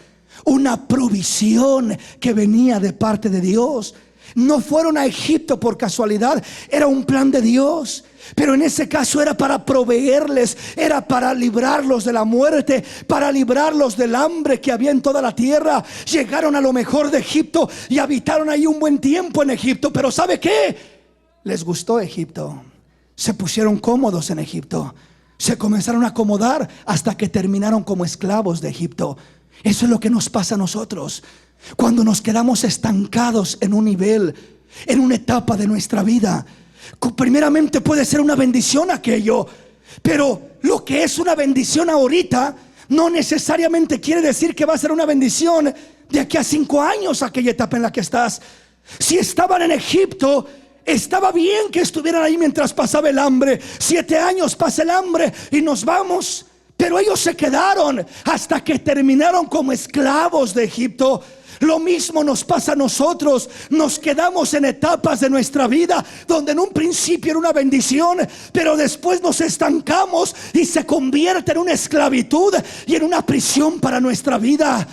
una provisión que venía de parte de Dios. No fueron a Egipto por casualidad, era un plan de Dios. Pero en ese caso era para proveerles, era para librarlos de la muerte, para librarlos del hambre que había en toda la tierra. Llegaron a lo mejor de Egipto y habitaron ahí un buen tiempo en Egipto. Pero ¿sabe qué? Les gustó Egipto. Se pusieron cómodos en Egipto. Se comenzaron a acomodar hasta que terminaron como esclavos de Egipto. Eso es lo que nos pasa a nosotros cuando nos quedamos estancados en un nivel, en una etapa de nuestra vida. Primeramente puede ser una bendición aquello, pero lo que es una bendición ahorita no necesariamente quiere decir que va a ser una bendición de aquí a 5 años, aquella etapa en la que estás. Si estaban en Egipto, estaba bien que estuvieran ahí mientras pasaba el hambre. 7 años pasa el hambre y nos vamos. Pero ellos se quedaron hasta que terminaron como esclavos de Egipto. Lo mismo nos pasa a nosotros. Nos quedamos en etapas de nuestra vida donde en un principio era una bendición, pero después nos estancamos y se convierte en una esclavitud y en una prisión para nuestra vida.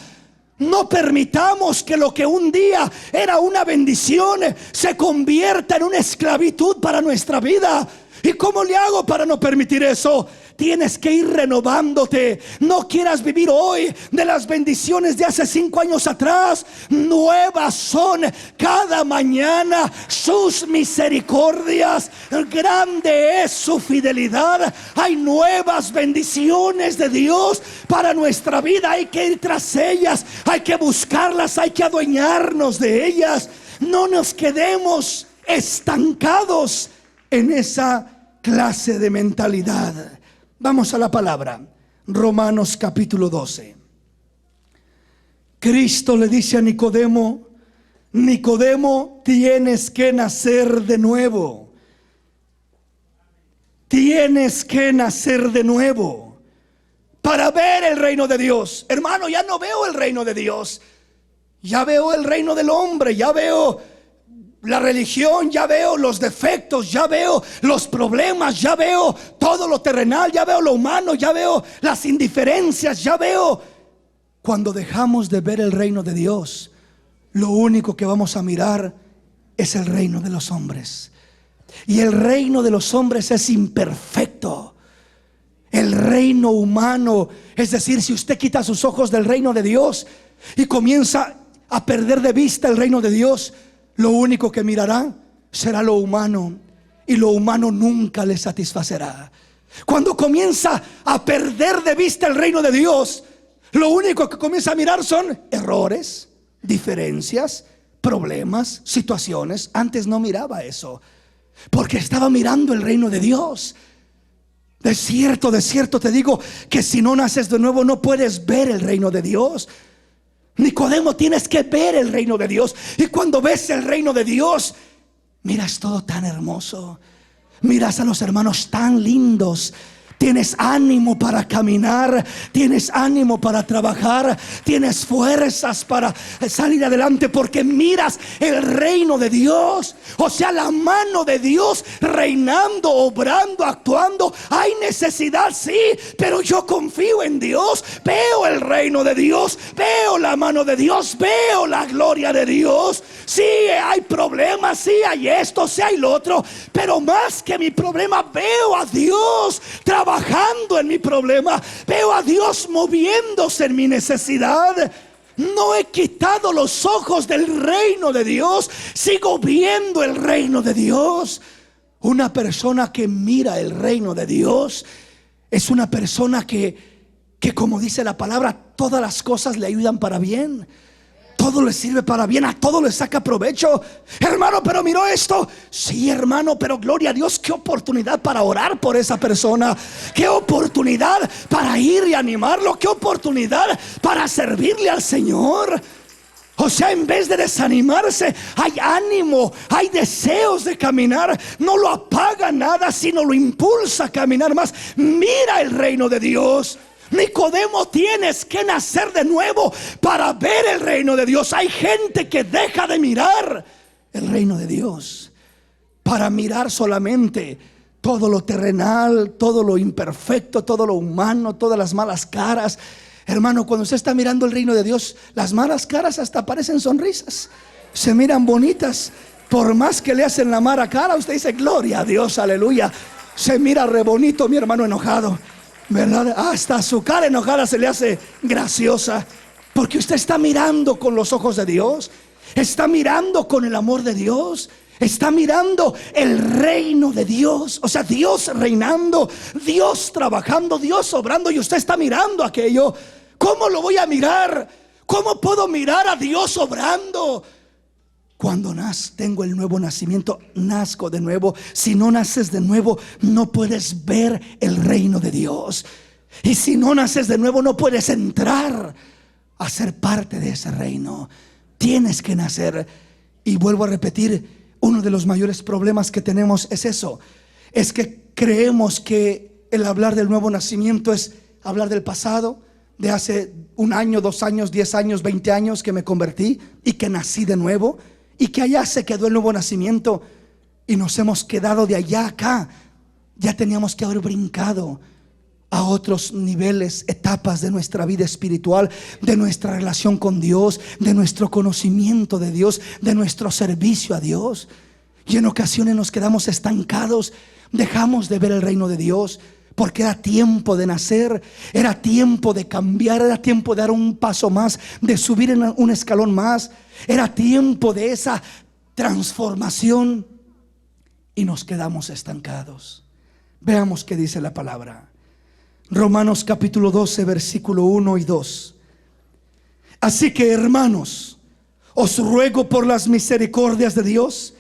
No permitamos que lo que un día era una bendición se convierta en una esclavitud para nuestra vida. ¿Y cómo le hago para no permitir eso? Tienes que ir renovándote. No quieras vivir hoy de las bendiciones de hace 5 años atrás. Nuevas son cada mañana sus misericordias. Grande es su fidelidad. Hay nuevas bendiciones de Dios para nuestra vida. Hay que ir tras ellas. Hay que buscarlas. Hay que adueñarnos de ellas. No nos quedemos estancados en esa clase de mentalidad. Vamos a la palabra. Romanos capítulo 12. Cristo le dice a Nicodemo: Nicodemo, tienes que nacer de nuevo. Tienes que nacer de nuevo para ver el reino de Dios. Hermano, ya no veo el reino de Dios. Ya veo el reino del hombre. Ya veo la religión, ya veo los defectos, ya veo los problemas, ya veo todo lo terrenal, ya veo lo humano, ya veo las indiferencias, ya veo. Cuando dejamos de ver el reino de Dios, lo único que vamos a mirar es el reino de los hombres. Y el reino de los hombres es imperfecto. El reino humano, es decir, si usted quita sus ojos del reino de Dios y comienza a perder de vista el reino de Dios, lo único que mirará será lo humano, y lo humano nunca le satisfacerá. Cuando comienza a perder de vista el reino de Dios, lo único que comienza a mirar son errores, diferencias, problemas, situaciones. Antes no miraba eso, porque estaba mirando el reino de Dios. De cierto te digo que si no naces de nuevo no puedes ver el reino de Dios. Nicodemo, tienes que ver el reino de Dios. Y cuando ves el reino de Dios, miras todo tan hermoso. Miras a los hermanos tan lindos. Tienes ánimo para caminar, tienes ánimo para trabajar, tienes fuerzas para salir adelante, porque miras el reino de Dios. O sea, la mano de Dios reinando, obrando, actuando. Hay necesidad, sí, pero yo confío en Dios. Veo el reino de Dios, veo la mano de Dios, veo la gloria de Dios. Sí, hay problemas, sí hay esto, sí hay lo otro, pero más que mi problema, veo a Dios trabajando en mi problema. Veo a Dios moviéndose en mi necesidad. No he quitado los ojos del reino de Dios. Sigo viendo el reino de Dios. Una persona que mira el reino de Dios es una persona que como dice la palabra, todas las cosas le ayudan para bien. Todo le sirve para bien, a todo le saca provecho. Hermano, pero miró esto. Sí, hermano, pero gloria a Dios. Qué oportunidad para orar por esa persona. Qué oportunidad para ir y animarlo. Qué oportunidad para servirle al Señor. O sea, en vez de desanimarse, hay ánimo, hay deseos de caminar. No lo apaga nada, sino lo impulsa a caminar más. Mira el reino de Dios. Nicodemo, tienes que nacer de nuevo para ver el reino de Dios. Hay gente que deja de mirar el reino de Dios para mirar solamente todo lo terrenal, todo lo imperfecto, todo lo humano, todas las malas caras. Hermano, cuando usted está mirando el reino de Dios, las malas caras hasta parecen sonrisas, se miran bonitas. Por más que le hacen la mala cara, usted dice gloria a Dios, aleluya. Se mira re bonito mi hermano enojado, ¿verdad? Hasta su cara enojada se le hace graciosa, porque usted está mirando con los ojos de Dios. Está mirando con el amor de Dios. Está mirando el reino de Dios. O sea, Dios reinando, Dios trabajando, Dios obrando, y usted está mirando aquello. ¿Cómo lo voy a mirar? ¿Cómo puedo mirar a Dios obrando? Cuando tengo el nuevo nacimiento, nazco de nuevo. Si no naces de nuevo, no puedes ver el reino de Dios. Y si no naces de nuevo, no puedes entrar a ser parte de ese reino. Tienes que nacer. Y vuelvo a repetir, uno de los mayores problemas que tenemos es eso. Es que creemos que el hablar del nuevo nacimiento es hablar del pasado, de hace 1 año, 2 años, 10 años, 20 años que me convertí y que nací de nuevo. Y que allá se quedó el nuevo nacimiento y nos hemos quedado de allá a acá. Ya teníamos que haber brincado a otros niveles, etapas de nuestra vida espiritual, de nuestra relación con Dios, de nuestro conocimiento de Dios, de nuestro servicio a Dios. Y en ocasiones nos quedamos estancados, dejamos de ver el reino de Dios, porque era tiempo de nacer, era tiempo de cambiar, era tiempo de dar un paso más, de subir en un escalón más. Era tiempo de esa transformación y nos quedamos estancados. Veamos qué dice la palabra. Romanos capítulo 12, versículo 1 y 2. Así que, hermanos, os ruego por las misericordias de Dios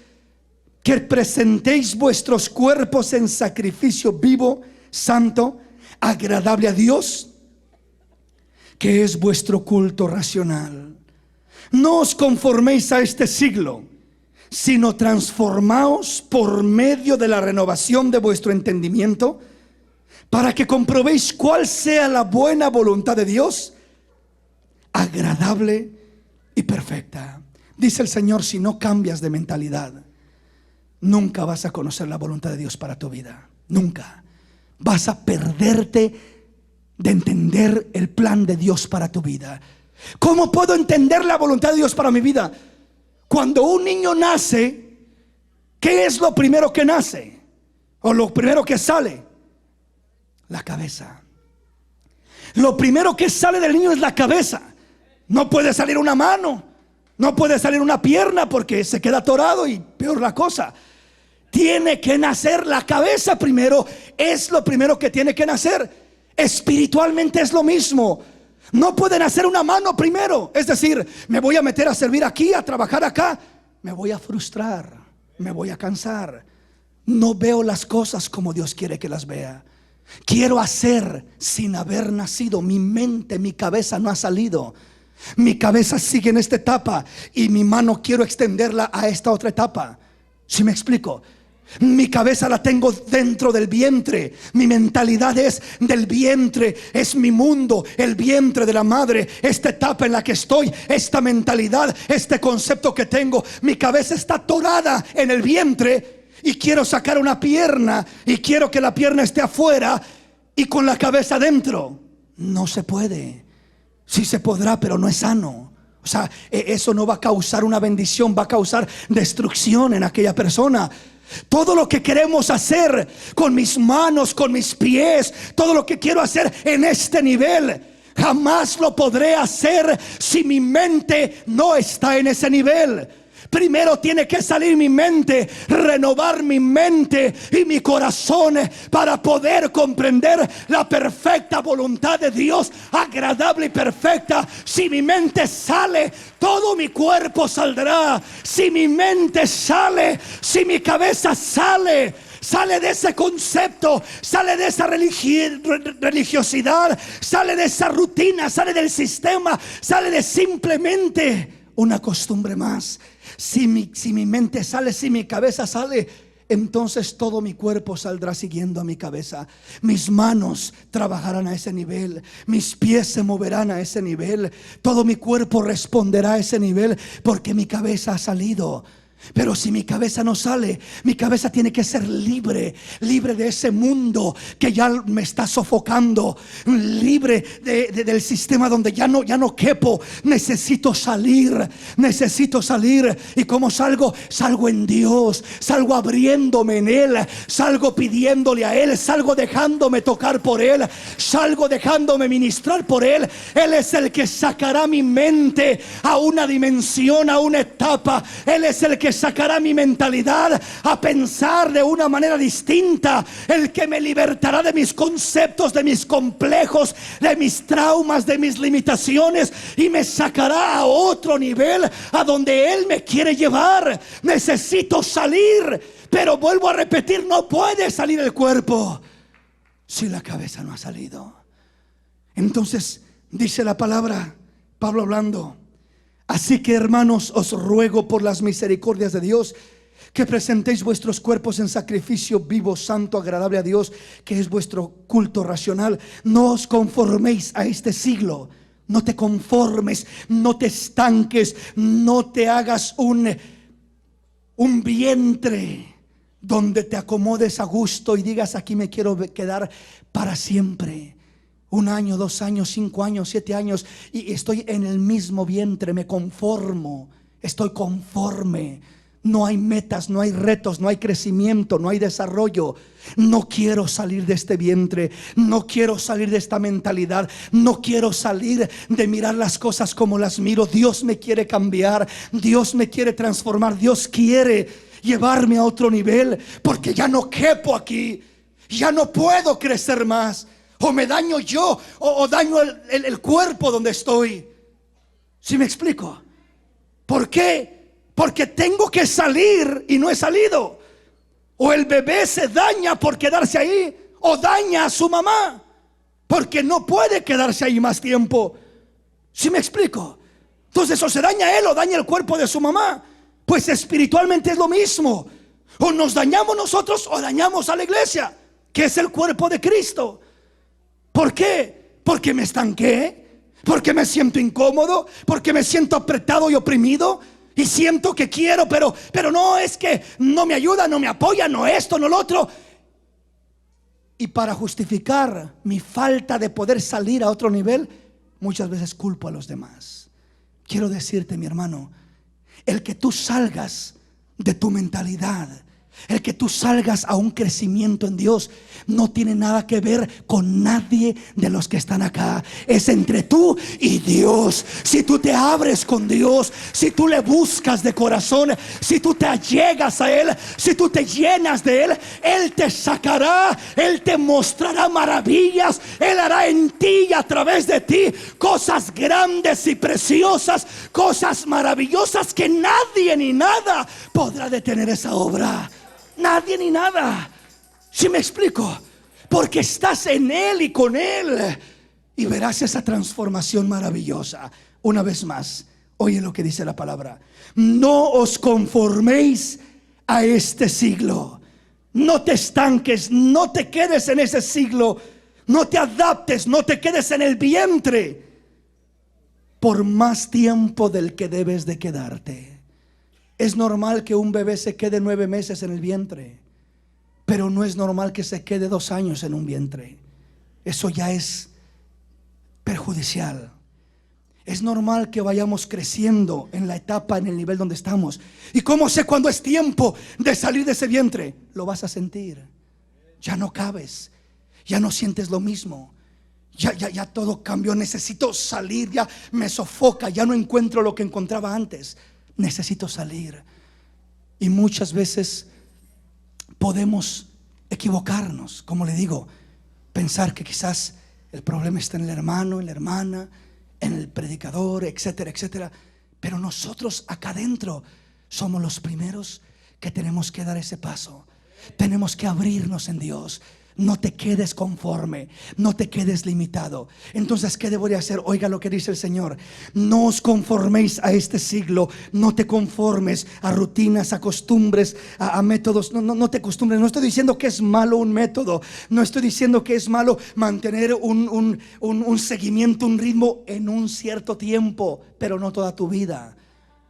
que presentéis vuestros cuerpos en sacrificio vivo, santo, agradable a Dios, que es vuestro culto racional. No os conforméis a este siglo, sino transformaos por medio de la renovación de vuestro entendimiento, para que comprobéis cuál sea la buena voluntad de Dios, agradable y perfecta. Dice el Señor, si no cambias de mentalidad, nunca vas a conocer la voluntad de Dios para tu vida. Nunca. Vas a perderte de entender el plan de Dios para tu vida. ¿Cómo puedo entender la voluntad de Dios para mi vida? Cuando un niño nace, ¿qué es lo primero que nace? O lo primero que sale. La cabeza. Lo primero que sale del niño es la cabeza. No puede salir una mano, no puede salir una pierna, porque se queda atorado y peor la cosa. Tiene que nacer la cabeza primero. Es lo primero que tiene que nacer. Espiritualmente es lo mismo. No puede nacer una mano primero. Es decir, me voy a meter a servir aquí, a trabajar acá. Me voy a frustrar, me voy a cansar. No veo las cosas como Dios quiere que las vea. Quiero hacer sin haber nacido. Mi mente, mi cabeza no ha salido. Mi cabeza sigue en esta etapa y mi mano quiero extenderla a esta otra etapa. ¿Sí me explico? Mi cabeza la tengo dentro del vientre. Mi mentalidad es del vientre. Es mi mundo, el vientre de la madre. Esta etapa en la que estoy, esta mentalidad, este concepto que tengo. Mi cabeza está atorada en el vientre y quiero sacar una pierna y quiero que la pierna esté afuera y con la cabeza dentro. No se puede. Sí se podrá, pero no es sano. O sea, eso no va a causar una bendición, va a causar destrucción en aquella persona. Todo lo que queremos hacer con mis manos, con mis pies, todo lo que quiero hacer en este nivel, jamás lo podré hacer si mi mente no está en ese nivel. Primero tiene que salir mi mente, renovar mi mente y mi corazón para poder comprender la perfecta voluntad de Dios, agradable y perfecta. Si mi mente sale, todo mi cuerpo saldrá. Si mi mente sale, si mi cabeza sale, sale de ese concepto, sale de esa religiosidad, sale de esa rutina, sale del sistema, sale de simplemente una costumbre más. Si mi mente sale, si mi cabeza sale, entonces todo mi cuerpo saldrá siguiendo a mi cabeza. Mis manos trabajarán a ese nivel, mis pies se moverán a ese nivel, todo mi cuerpo responderá a ese nivel, porque mi cabeza ha salido. Pero si mi cabeza no sale, mi cabeza tiene que ser libre, libre de ese mundo que ya me está sofocando, libre del sistema donde ya no quepo. Necesito salir. ¿Y cómo salgo? Salgo en Dios, salgo abriéndome en Él, salgo pidiéndole a Él, salgo dejándome tocar por Él, salgo dejándome ministrar por Él. Él es el que sacará mi mente a una dimensión, a una etapa. Él es el que sacará mi mentalidad a pensar de una manera distinta. El que me libertará de mis conceptos, de mis complejos, de mis traumas, de mis limitaciones, y me sacará a otro nivel, a donde Él me quiere llevar. Necesito salir, pero vuelvo a repetir, no puede salir el cuerpo si la cabeza no ha salido. Entonces dice la palabra, Pablo hablando: así que, hermanos, os ruego por las misericordias de Dios que presentéis vuestros cuerpos en sacrificio vivo, santo, agradable a Dios, que es vuestro culto racional. No os conforméis a este siglo. No te conformes, no te estanques, no te hagas un vientre donde te acomodes a gusto y digas: aquí me quiero quedar para siempre. 1 año, 2 años, 5 años, 7 años, y estoy en el mismo vientre, me conformo, estoy conforme. No hay metas, no hay retos, no hay crecimiento, no hay desarrollo. No quiero salir de este vientre, no quiero salir de esta mentalidad, no quiero salir de mirar las cosas como las miro. Dios me quiere cambiar, Dios me quiere transformar, Dios quiere llevarme a otro nivel, porque ya no quepo aquí, ya no puedo crecer más. O me daño yo, o daño el cuerpo donde estoy. ¿Sí me explico? ¿Por qué? Porque tengo que salir y no he salido. O el bebé se daña por quedarse ahí, o daña a su mamá porque no puede quedarse ahí más tiempo. ¿Sí me explico? Entonces, o se daña él o daña el cuerpo de su mamá. Pues espiritualmente es lo mismo. O nos dañamos nosotros o dañamos a la iglesia, que es el cuerpo de Cristo. ¿Por qué? Porque me estanqué, porque me siento incómodo, porque me siento apretado y oprimido, y siento que quiero, pero no, es que no me ayuda, no me apoya, no esto, no lo otro. Y para justificar mi falta de poder salir a otro nivel, muchas veces culpo a los demás. Quiero decirte, mi hermano, el que tú salgas de tu mentalidad, El que tú salgas a un crecimiento en Dios no tiene nada que ver con nadie de los que están acá. Es entre tú y Dios. Si tú te abres con Dios, si tú le buscas de corazón, si tú te allegas a Él, si tú te llenas de Él, Él te sacará, Él te mostrará maravillas. Él hará en ti y a través de ti cosas grandes y preciosas, cosas maravillosas que nadie ni nada podrá detener esa obra. Nadie ni nada. ¿Sí me explico? Porque estás en Él y con Él, y verás esa transformación maravillosa. Una vez más, oye lo que dice la palabra: no os conforméis a este siglo. No te estanques, no te quedes en ese siglo, no te adaptes, no te quedes en el vientre por más tiempo del que debes de quedarte. Es normal que un bebé se quede 9 meses en el vientre, pero no es normal que se quede 2 años en un vientre. Eso ya es perjudicial. Es normal que vayamos creciendo en la etapa, en el nivel donde estamos. ¿Y cómo sé cuándo es tiempo de salir de ese vientre? Lo vas a sentir. Ya no cabes, ya no sientes lo mismo. Ya todo cambió. Necesito salir, ya me sofoca, ya no encuentro lo que encontraba antes. Necesito salir. Y muchas veces podemos equivocarnos, como le digo, pensar que quizás el problema está en el hermano, en la hermana, en el predicador, etcétera, etcétera. Pero nosotros acá adentro somos los primeros que tenemos que dar ese paso. Tenemos que abrirnos en Dios. No te quedes conforme, no te quedes limitado. Entonces, ¿qué debería hacer? Oiga lo que dice el Señor: no os conforméis a este siglo. No te conformes a rutinas, a costumbres, a métodos. No te acostumbres. No estoy diciendo que es malo un método. No estoy diciendo que es malo mantener un seguimiento, un ritmo en un cierto tiempo, pero no toda tu vida.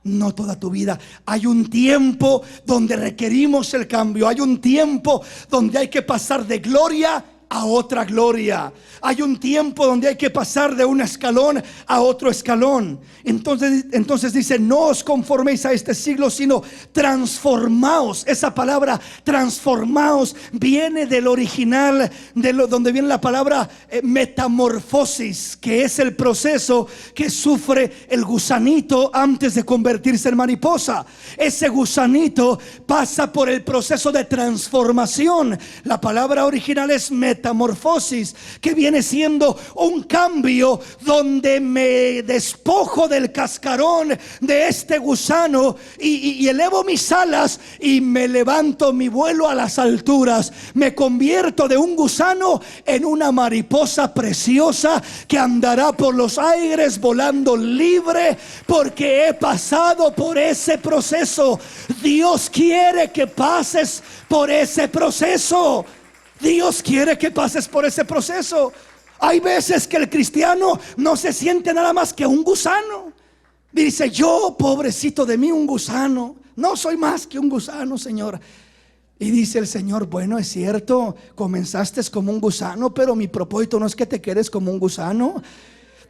No toda tu vida. Hay un tiempo donde requerimos el cambio. Hay un tiempo donde hay que pasar de gloria a otra gloria. Hay un tiempo donde hay que pasar de un escalón a otro escalón. Entonces dice: no os conforméis a este siglo, sino transformaos. Esa palabra transformaos viene del original, donde viene la palabra metamorfosis, que es el proceso que sufre el gusanito antes de convertirse en mariposa. Ese gusanito pasa por el proceso de transformación. La palabra original es metamorfosis, que viene siendo un cambio donde me despojo del cascarón de este gusano y elevo mis alas y me levanto, mi vuelo a las alturas. Me convierto de un gusano en una mariposa preciosa que andará por los aires volando libre, porque he pasado por ese proceso. Dios quiere que pases por ese proceso. Dios quiere que pases por ese proceso. Hay veces que el cristiano no se siente nada más que un gusano. Dice: yo, pobrecito de mí, un gusano. No soy más que un gusano, Señor. Y dice el Señor: bueno, es cierto, comenzaste como un gusano, pero mi propósito no es que te quedes como un gusano.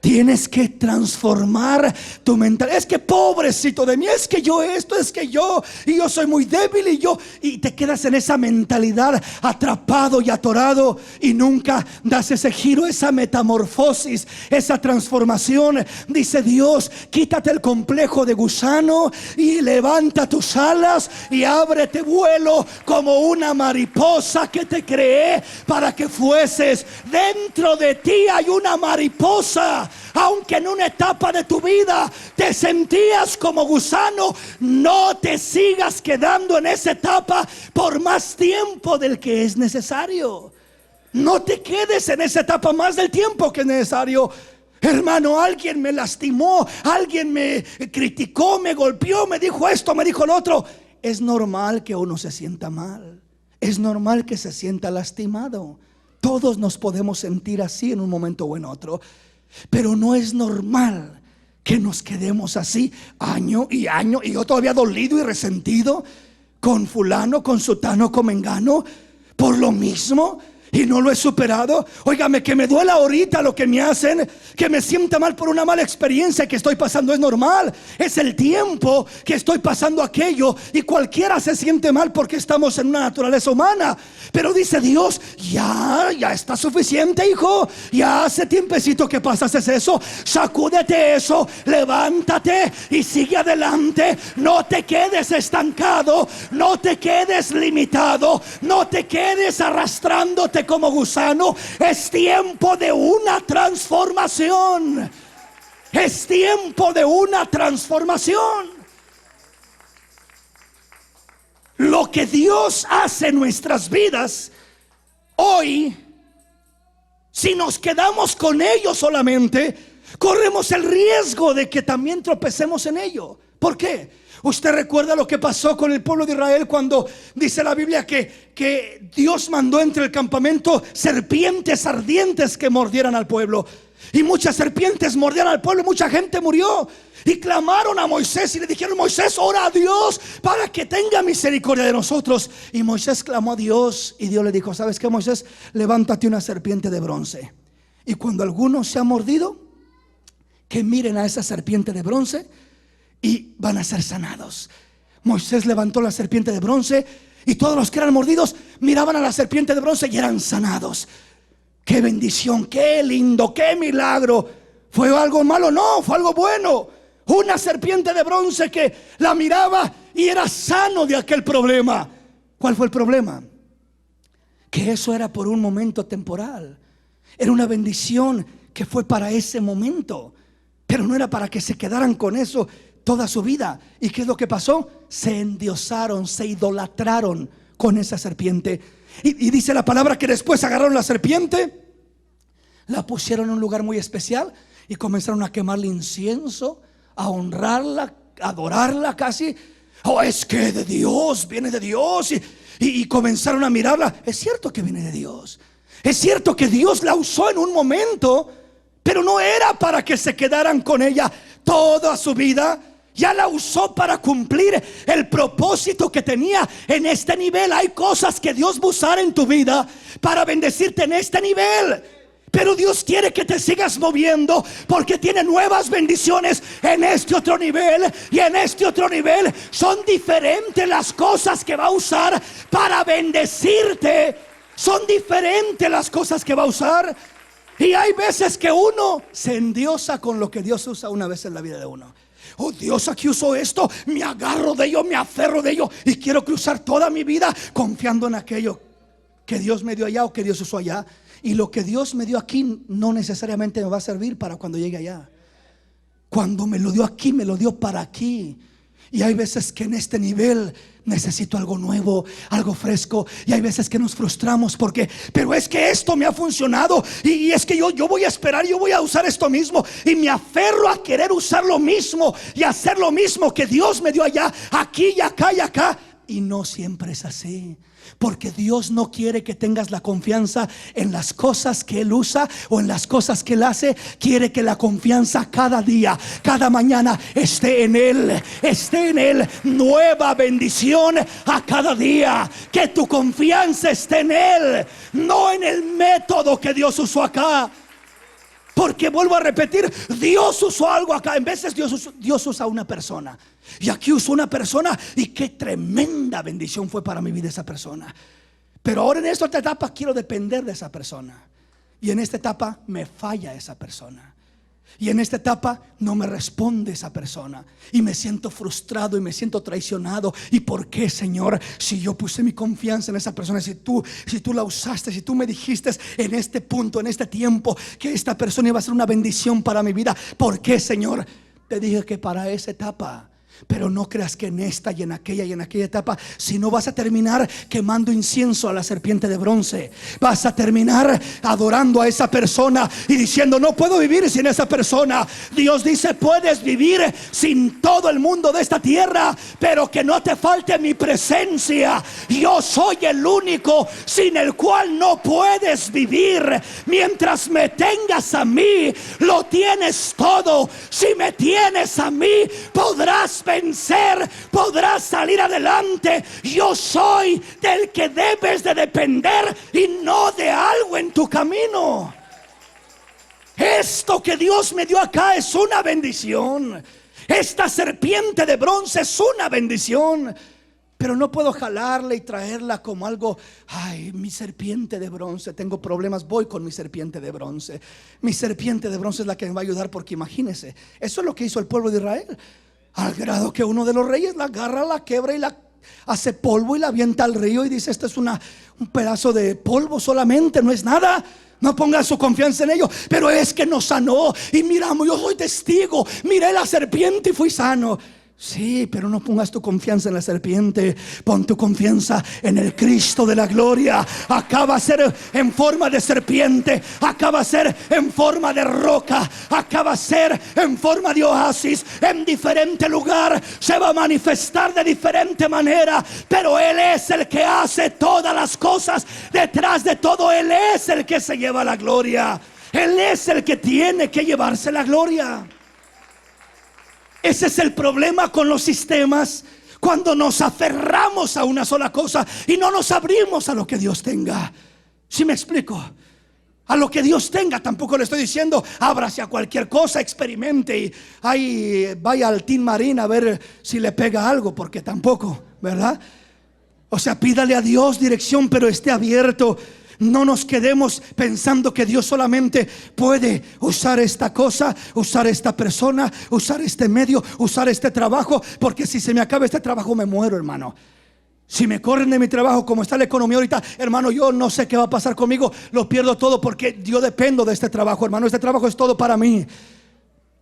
Tienes que transformar tu mentalidad. Es que pobrecito de mí, es que yo esto, es que yo, y yo soy muy débil, y te quedas en esa mentalidad atrapado y atorado, y nunca das ese giro, esa metamorfosis, esa transformación. Dice Dios: quítate el complejo de gusano y levanta tus alas y ábrete vuelo como una mariposa que te creé para que fueses. Dentro de ti hay una mariposa. Aunque en una etapa de tu vida te sentías como gusano, no te sigas quedando en esa etapa por más tiempo del que es necesario. No te quedes en esa etapa más del tiempo que es necesario. Hermano, alguien me lastimó, alguien me criticó, me golpeó, me dijo esto, me dijo lo otro. Es normal que uno se sienta mal. Es normal que se sienta lastimado. Todos nos podemos sentir así en un momento o en otro. Pero no es normal que nos quedemos así año y año, y yo todavía dolido y resentido con fulano, con sutano, con mengano, por lo mismo. y no lo he superado. Óigame, que me duela ahorita lo que me hacen, que me sienta mal por una mala experiencia que estoy pasando, es normal. Es el tiempo que estoy pasando aquello, y cualquiera se siente mal porque estamos en una naturaleza humana. Pero dice Dios: ya está suficiente, hijo. Ya hace tiempecito que pasaste eso. Sacúdete eso, levántate y sigue adelante. No te quedes estancado, no te quedes limitado, no te quedes arrastrándote como gusano. Es tiempo de una transformación. Es tiempo de una transformación. Lo que Dios hace en nuestras vidas hoy, si nos quedamos con ello solamente, corremos el riesgo de que también tropecemos en ello. ¿Por qué? Usted recuerda lo que pasó con el pueblo de Israel cuando dice la Biblia que Dios mandó entre el campamento serpientes ardientes que mordieran al pueblo. Y muchas serpientes mordieron al pueblo, mucha gente murió. Y clamaron a Moisés y le dijeron: Moisés, ora a Dios para que tenga misericordia de nosotros. Y Moisés clamó a Dios, y Dios le dijo: ¿sabes qué, Moisés? Levántate una serpiente de bronce, y cuando alguno se ha mordido, que miren a esa serpiente de bronce y van a ser sanados. Moisés levantó la serpiente de bronce, y todos los que eran mordidos miraban a la serpiente de bronce y eran sanados. ¡Qué bendición! ¡Qué lindo! ¡Qué milagro! ¿Fue algo malo? No, fue algo bueno. Una serpiente de bronce que la miraba y era sano de aquel problema. ¿Cuál fue el problema? Que eso era por un momento temporal. Era una bendición que fue para ese momento, pero no era para que se quedaran con eso toda su vida. ¿Y qué es lo que pasó? Se endiosaron, se idolatraron con esa serpiente. Y dice la palabra que después agarraron la serpiente, la pusieron en un lugar muy especial y comenzaron a quemarle incienso, a honrarla, a adorarla casi. Oh, es que de Dios, viene de Dios. Y comenzaron a mirarla. Es cierto que viene de Dios. Es cierto que Dios la usó en un momento, pero no era para que se quedaran con ella toda su vida. Ya la usó para cumplir el propósito que tenía en este nivel. Hay cosas que Dios va a usar en tu vida para bendecirte en este nivel, pero Dios quiere que te sigas moviendo, porque tiene nuevas bendiciones en este otro nivel. Y en este otro nivel son diferentes las cosas que va a usar para bendecirte. Son diferentes las cosas que va a usar. Y hay veces que uno se endiosa con lo que Dios usa una vez en la vida de uno. Oh, Dios aquí usó esto, me agarro de ello, me aferro de ello, y quiero cruzar toda mi vida confiando en aquello que Dios me dio allá o que Dios usó allá. Y lo que Dios me dio aquí no necesariamente me va a servir para cuando llegue allá. Cuando me lo dio aquí, me lo dio para aquí. Y hay veces que en este nivel necesito algo nuevo, algo fresco. Y hay veces que nos frustramos porque, pero es que esto me ha funcionado, y es que yo voy a esperar, yo voy a usar esto mismo, y me aferro a querer usar lo mismo y hacer lo mismo que Dios me dio allá, aquí y acá y acá. Y no siempre es así, porque Dios no quiere que tengas la confianza en las cosas que Él usa o en las cosas que Él hace. Quiere que la confianza cada día, cada mañana esté en Él, esté en Él. Nueva bendición a cada día. Que tu confianza esté en Él, no en el método que Dios usó acá. Porque vuelvo a repetir, Dios usó algo acá. En veces Dios usa una persona, y aquí usó una persona, y qué tremenda bendición fue para mi vida esa persona. Pero ahora en esta etapa quiero depender de esa persona, y en esta etapa me falla esa persona, y en esta etapa no me responde esa persona, y me siento frustrado y me siento traicionado. ¿Y por qué, Señor? Si yo puse mi confianza en esa persona, si tú la usaste, si tú me dijiste en este punto, en este tiempo, que esta persona iba a ser una bendición para mi vida, ¿por qué, Señor? Te dije que para esa etapa. Pero no creas que en esta y en aquella etapa, si no, vas a terminar quemando incienso a la serpiente de bronce. Vas a terminar adorando a esa persona y diciendo: no puedo vivir sin esa persona. Dios dice: puedes vivir sin todo el mundo de esta tierra, pero que no te falte mi presencia. Yo soy el único sin el cual no puedes vivir. Mientras me tengas a mí, lo tienes todo. Si me tienes a mí, podrás vencer, podrás salir adelante. Yo soy del que debes de depender y no de algo en tu camino. Esto que Dios me dio acá es una bendición. Esta serpiente de bronce es una bendición. Pero no puedo jalarla y traerla como algo. Ay, mi serpiente de bronce, tengo problemas, voy con mi serpiente de bronce. Mi serpiente de bronce es la que me va a ayudar, porque imagínense, eso es lo que hizo el pueblo de Israel. Al grado que uno de los reyes la agarra, la quebra y la hace polvo y la avienta al río y dice: esto es un pedazo de polvo solamente, no es nada. No ponga su confianza en ello. Pero es que nos sanó. Y miramos, yo soy testigo, miré la serpiente y fui sano. Sí, pero no pongas tu confianza en la serpiente. Pon tu confianza en el Cristo de la gloria. Acá va a ser en forma de serpiente, acá va a ser en forma de roca, acá va a ser en forma de oasis. En diferente lugar se va a manifestar de diferente manera, pero Él es el que hace todas las cosas. Detrás de todo Él es el que se lleva la gloria. Él es el que tiene que llevarse la gloria. Ese es el problema con los sistemas, cuando nos aferramos a una sola cosa y no nos abrimos a lo que Dios tenga. ¿Sí me explico? A lo que Dios tenga. Tampoco le estoy diciendo ábrase a cualquier cosa, experimente y ahí vaya al Team Marine a ver si le pega algo, porque tampoco, ¿verdad? O sea, pídale a Dios dirección, pero esté abierto. No nos quedemos pensando que Dios solamente puede usar esta cosa, usar esta persona, usar este medio, usar este trabajo, porque si se me acaba este trabajo me muero, hermano. Si me corren de mi trabajo, como está la economía ahorita, hermano, yo no sé qué va a pasar conmigo. Lo pierdo todo porque yo dependo de este trabajo, hermano. Este trabajo es todo para mí.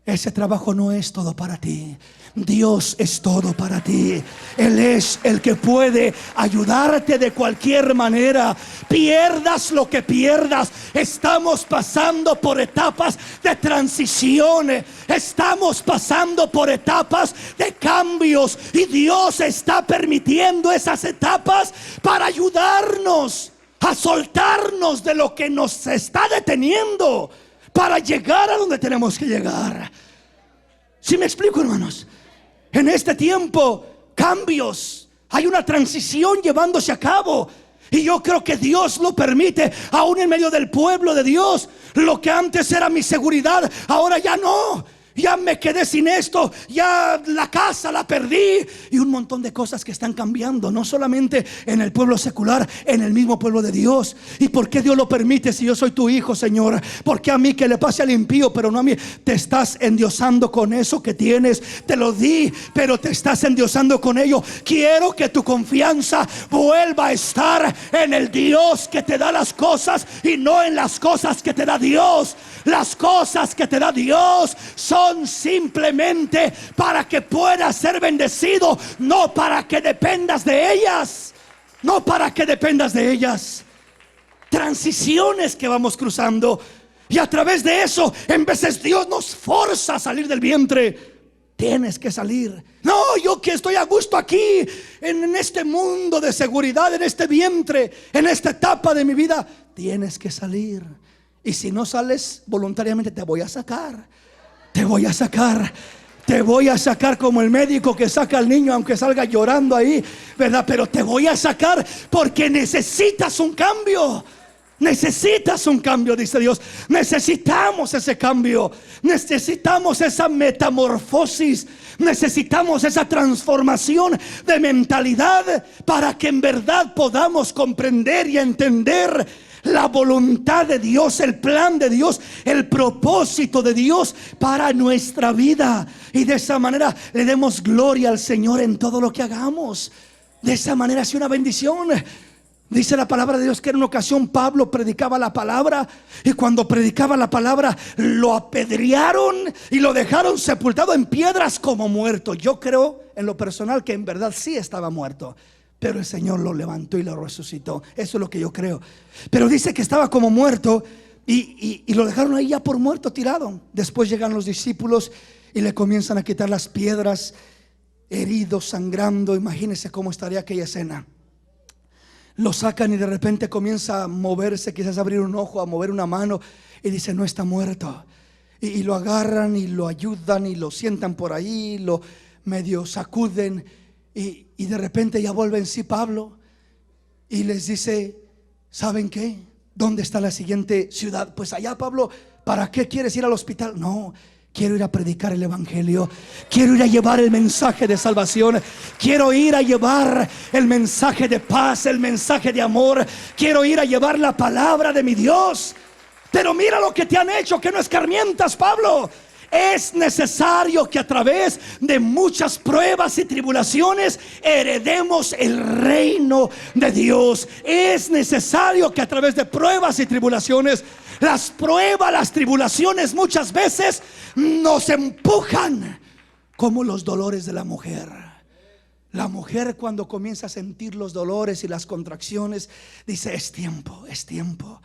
Ese trabajo no es todo para ti. Dios es todo para ti. Él es el que puede ayudarte de cualquier manera. Pierdas lo que pierdas. Estamos pasando por etapas de transición. Estamos pasando por etapas de cambios. Y Dios está permitiendo esas etapas para ayudarnos a soltarnos de lo que nos está deteniendo, para llegar a donde tenemos que llegar. ¿Sí me explico, hermanos? En este tiempo, cambios, hay una transición llevándose a cabo. Y yo creo que Dios lo permite, aún en medio del pueblo de Dios. Lo que antes era mi seguridad, ahora ya no. Ya me quedé sin esto, ya la casa la perdí, y un montón de cosas que están cambiando, no solamente en el pueblo secular, en el mismo pueblo de Dios. ¿Y por qué Dios lo permite si yo soy tu hijo, Señor? ¿Por qué a mí que le pase al impío, pero no a mí? Te estás endiosando con eso que tienes. Te lo di, pero te estás endiosando con ello. Quiero que tu confianza vuelva a estar en el Dios que te da las cosas y no en las cosas que te da Dios. Las cosas que te da Dios son simplemente para que puedas ser bendecido, no para que dependas de ellas. No para que dependas de ellas. Transiciones que vamos cruzando, y a través de eso, en veces Dios nos forza a salir del vientre. Tienes que salir. No, yo que estoy a gusto aquí, en este mundo de seguridad, en este vientre, en esta etapa de mi vida. Tienes que salir. Y si no sales voluntariamente, te voy a sacar. Te voy a sacar. Te voy a sacar como el médico que saca al niño aunque salga llorando ahí, ¿verdad? Pero te voy a sacar porque necesitas un cambio. Necesitas un cambio, dice Dios. Necesitamos ese cambio. Necesitamos esa metamorfosis. Necesitamos esa transformación de mentalidad para que en verdad podamos comprender y entender la voluntad de Dios, el plan de Dios, el propósito de Dios para nuestra vida. Y de esa manera le demos gloria al Señor en todo lo que hagamos. De esa manera es una bendición. Dice la palabra de Dios que en una ocasión Pablo predicaba la palabra, y cuando predicaba la palabra lo apedrearon y lo dejaron sepultado en piedras como muerto. Yo creo en lo personal que en verdad sí estaba muerto, pero el Señor lo levantó y lo resucitó. Eso es lo que yo creo. Pero dice que estaba como muerto y lo dejaron ahí ya por muerto, tirado. Después llegan los discípulos y le comienzan a quitar las piedras, herido, sangrando. Imagínense cómo estaría aquella escena. Lo sacan y de repente comienza a moverse, quizás a abrir un ojo, a mover una mano, y dice: no está muerto. Y lo agarran y lo ayudan y lo sientan por ahí, lo medio sacuden y de repente ya vuelve en sí Pablo y les dice: ¿saben qué? ¿Dónde está la siguiente ciudad? Pues allá, Pablo. ¿Para qué quieres ir al hospital? No, quiero ir a predicar el evangelio. Quiero ir a llevar el mensaje de salvación. Quiero ir a llevar el mensaje de paz, el mensaje de amor. Quiero ir a llevar la palabra de mi Dios. Pero mira lo que te han hecho, que no escarmientas, Pablo. Es necesario que a través de muchas pruebas y tribulaciones heredemos el reino de Dios. Es necesario que a través de pruebas y tribulaciones, las pruebas, las tribulaciones muchas veces nos empujan, como los dolores de la mujer. La mujer, cuando comienza a sentir los dolores y las contracciones, dice: es tiempo, es tiempo.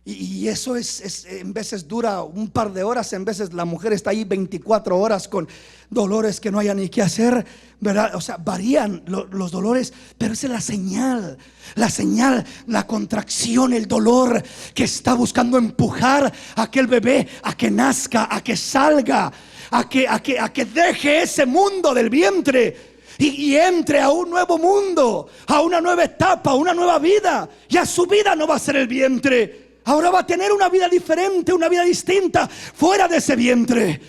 Y eso es en veces dura un par de horas, en veces la mujer está ahí 24 horas con dolores que no haya ni qué hacer, ¿verdad? O sea, varían los dolores, pero esa es la señal, la contracción, el dolor que está buscando empujar a aquel bebé a que nazca, a que salga, a que deje ese mundo del vientre y entre a un nuevo mundo, a una nueva etapa, a una nueva vida. Ya su vida no va a ser el vientre. Ahora va a tener una vida diferente, una vida distinta fuera de ese vientre.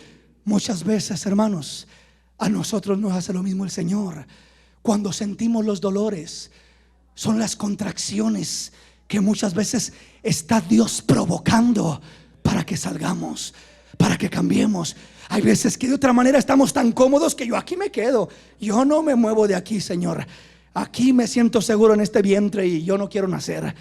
Muchas veces, hermanos, a nosotros nos hace lo mismo el Señor. Cuando sentimos los dolores, son las contracciones que muchas veces está Dios provocando para que salgamos, para que cambiemos. Hay veces que de otra manera estamos tan cómodos que yo aquí me quedo. Yo no me muevo de aquí, Señor. Aquí me siento seguro en este vientre y yo no quiero nacer.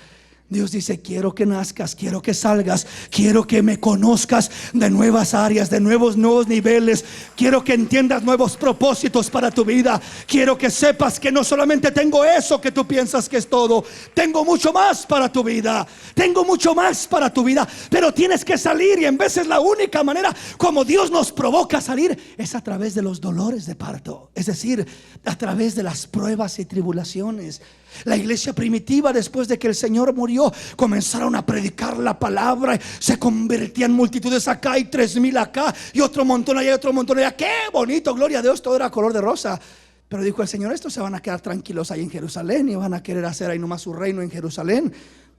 Dios dice: quiero que nazcas, quiero que salgas, quiero que me conozcas de nuevas áreas, de nuevos niveles. Quiero que entiendas nuevos propósitos para tu vida. Quiero que sepas que no solamente tengo eso que tú piensas que es todo. Tengo mucho más para tu vida. Tengo mucho más para tu vida. Pero tienes que salir, y en veces la única manera como Dios nos provoca a salir es a través de los dolores de parto. Es decir, a través de las pruebas y tribulaciones. La iglesia primitiva, después de que el Señor murió, comenzaron a predicar la palabra. Se convertían multitudes acá y 3,000 acá y otro montón allá y otro montón allá. ¡Qué bonito! Gloria a Dios, todo era color de rosa. Pero dijo el Señor: estos se van a quedar tranquilos ahí en Jerusalén y van a querer hacer ahí nomás su reino en Jerusalén.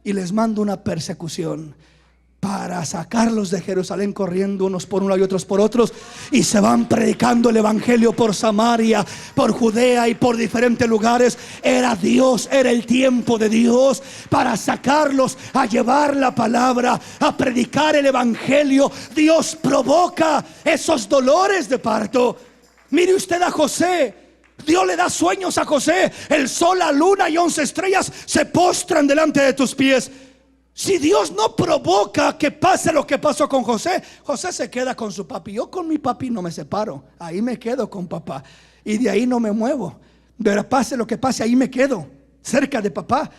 Y les mando una persecución para sacarlos de Jerusalén corriendo, unos por un lado y otros por otros. Y se van predicando el evangelio por Samaria, por Judea y por diferentes lugares. Era Dios, era el tiempo de Dios para sacarlos, a llevar la palabra, a predicar el evangelio. Dios provoca esos dolores de parto. Mire usted a José. Dios le da sueños a José. El sol, la luna y 11 estrellas se postran delante de tus pies. Si Dios no provoca que pase lo que pasó con José, José se queda con su papi. Yo con mi papi no me separo. Ahí me quedo con papá. Y de ahí no me muevo. Pero pase lo que pase, ahí me quedo, cerca de papá.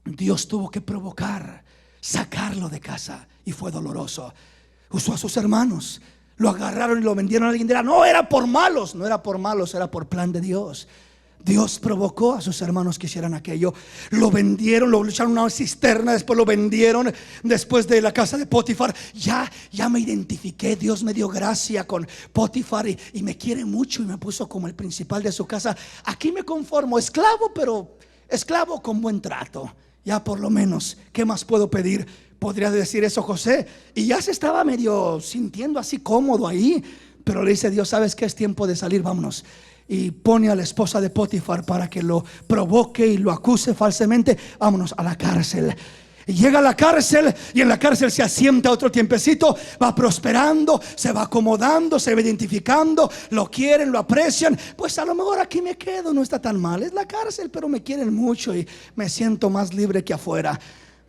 Dios tuvo que provocar, sacarlo de casa. Y fue doloroso. Usó a sus hermanos. Lo agarraron y lo vendieron a alguien. Dirá: no, era por malos. No era por malos, era por plan de Dios. Dios provocó a sus hermanos que hicieran aquello. Lo vendieron, lo echaron a una cisterna. Después lo vendieron. Después de la casa de Potifar. Ya me identifiqué. Dios me dio gracia con Potifar y me quiere mucho y me puso como el principal de su casa. Aquí me conformo, esclavo, pero esclavo con buen trato. Ya por lo menos, ¿qué más puedo pedir? Podría decir eso José. Y ya se estaba medio sintiendo así cómodo ahí. Pero le dice Dios: ¿sabes qué? Es tiempo de salir, vámonos. Y pone a la esposa de Potifar para que lo provoque y lo acuse falsamente. Vámonos a la cárcel. Y llega a la cárcel y en la cárcel se asienta otro tiempecito. Va prosperando, se va acomodando, se va identificando. Lo quieren, lo aprecian. Pues a lo mejor aquí me quedo, no está tan mal. Es la cárcel, pero me quieren mucho y me siento más libre que afuera,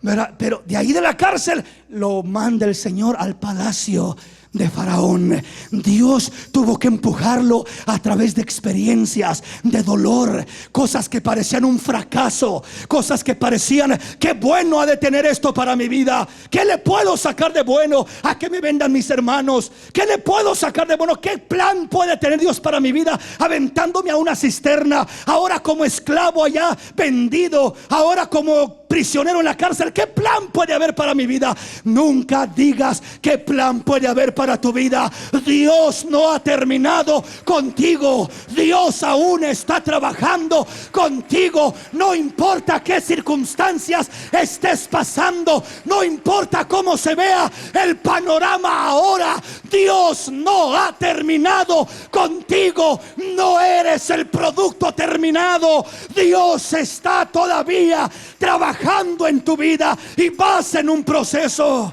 ¿verdad? Pero de ahí de la cárcel lo manda el Señor al palacio de Faraón. Dios tuvo que empujarlo a través de experiencias de dolor, cosas que parecían un fracaso, cosas que parecían: qué bueno ha de tener esto para mi vida, qué le puedo sacar de bueno a que me vendan mis hermanos, qué le puedo sacar de bueno, qué plan puede tener Dios para mi vida, aventándome a una cisterna, ahora como esclavo allá vendido, ahora como prisionero en la cárcel, ¿qué plan puede haber para mi vida? Nunca digas qué plan puede haber para tu vida. Dios no ha terminado contigo. Dios aún está trabajando contigo. No importa qué circunstancias estés pasando, no importa cómo se vea el panorama ahora, Dios no ha terminado contigo. No eres el producto terminado. Dios está todavía trabajando en tu vida y vas en un proceso.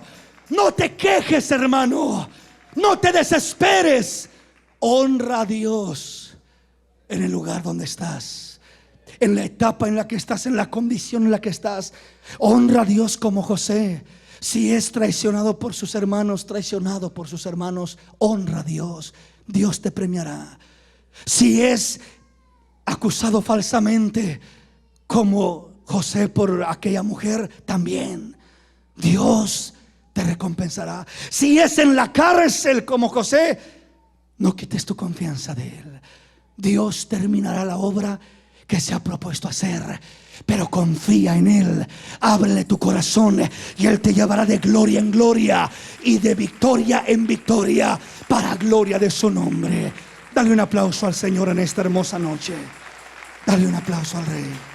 No te quejes, hermano. No te desesperes. Honra a Dios en el lugar donde estás, en la etapa en la que estás, en la condición en la que estás. Honra a Dios como José. Si es traicionado por sus hermanos, honra a Dios. Dios te premiará. Si es acusado falsamente como José por aquella mujer, también Dios te recompensará. Si es en la cárcel como José, no quites tu confianza de él. Dios terminará la obra que se ha propuesto hacer, pero confía en él. Ábrele tu corazón y él te llevará de gloria en gloria y de victoria en victoria, para gloria de su nombre. Dale un aplauso al Señor en esta hermosa noche. Dale un aplauso al Rey.